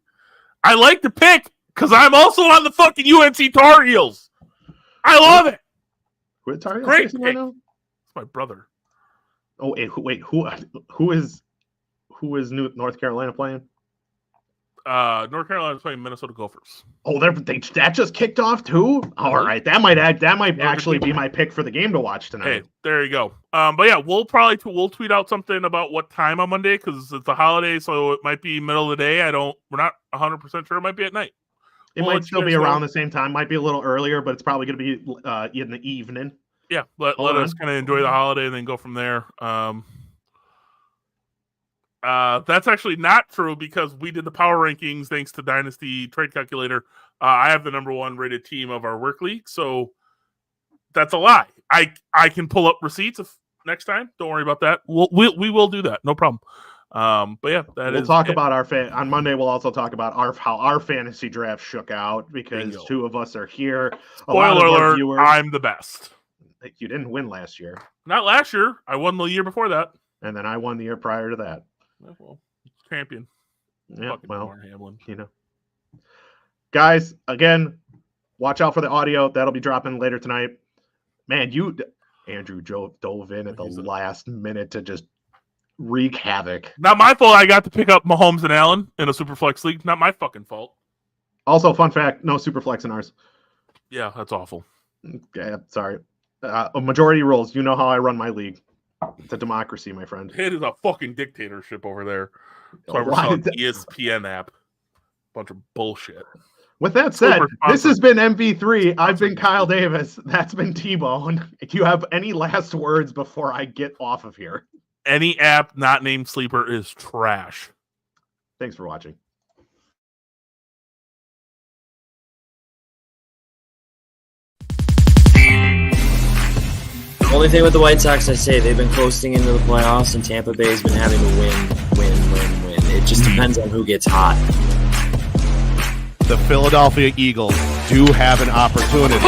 C: I like the pick because I'm also on the fucking UNC Tar Heels. I love it.
D: Who Tar Heels
C: great pick.
D: Right now?
C: It's my brother.
D: Oh wait, who is North Carolina playing?
C: North Carolina is playing Minnesota Gophers.
D: Oh, that just kicked off too. All right, that might actually be my pick for the game to watch tonight.
C: Hey, there you go. But yeah, we'll tweet out something about what time on Monday because it's a holiday, so it might be middle of the day. We're not 100% sure. It might be at night.
D: It might still be around the same time. Might be a little earlier, but it's probably going to be in the evening.
C: Yeah, let us kind of enjoy the holiday and then go from there. That's actually not true because we did the power rankings thanks to Dynasty Trade Calculator. I have the number 1 rated team of our work league, so that's a lie. I can pull up receipts next time. Don't worry about that. We will do that. No problem. But yeah, we'll
D: talk about on Monday. We'll also talk about how our fantasy draft shook out because 2 of us are here.
C: Spoiler alert! I'm the best.
D: You didn't win last year.
C: Not last year. I won the year before that,
D: and then I won the year prior to that.
C: Well, champion.
D: Yeah, well, guys, again, watch out for the audio. That'll be dropping later tonight. Man, Andrew dove in at the last minute to just wreak havoc.
C: Not my fault. I got to pick up Mahomes and Allen in a Superflex league. Not my fucking fault.
D: Also, fun fact: no Superflex in ours.
C: Yeah, that's awful.
D: Yeah, sorry. Majority rules. You know how I run my league. It's a democracy, my friend.
C: It is a fucking dictatorship over there. So we're selling ESPN app. Bunch of bullshit.
D: With that said, this has been MV3. I've been Kyle Davis. That's been T-Bone. If you have any last words before I get off of here.
C: Any app not named Sleeper is trash.
D: Thanks for watching.
A: Only thing with the White Sox, I say they've been coasting into the playoffs, and Tampa Bay's been having to win. It just depends on who gets hot.
B: The Philadelphia Eagles do have an opportunity.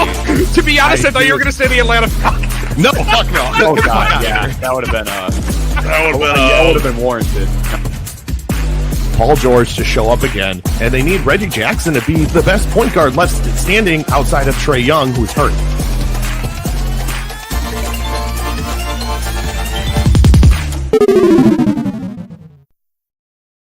E: To be honest, I thought you were going to say the Atlanta Falcons.
B: No, fuck no.
E: Oh god, yeah, that would have been warranted.
B: Paul George to show up again, and they need Reggie Jackson to be the best point guard left standing outside of Trae Young, who's hurt.
F: Thank you.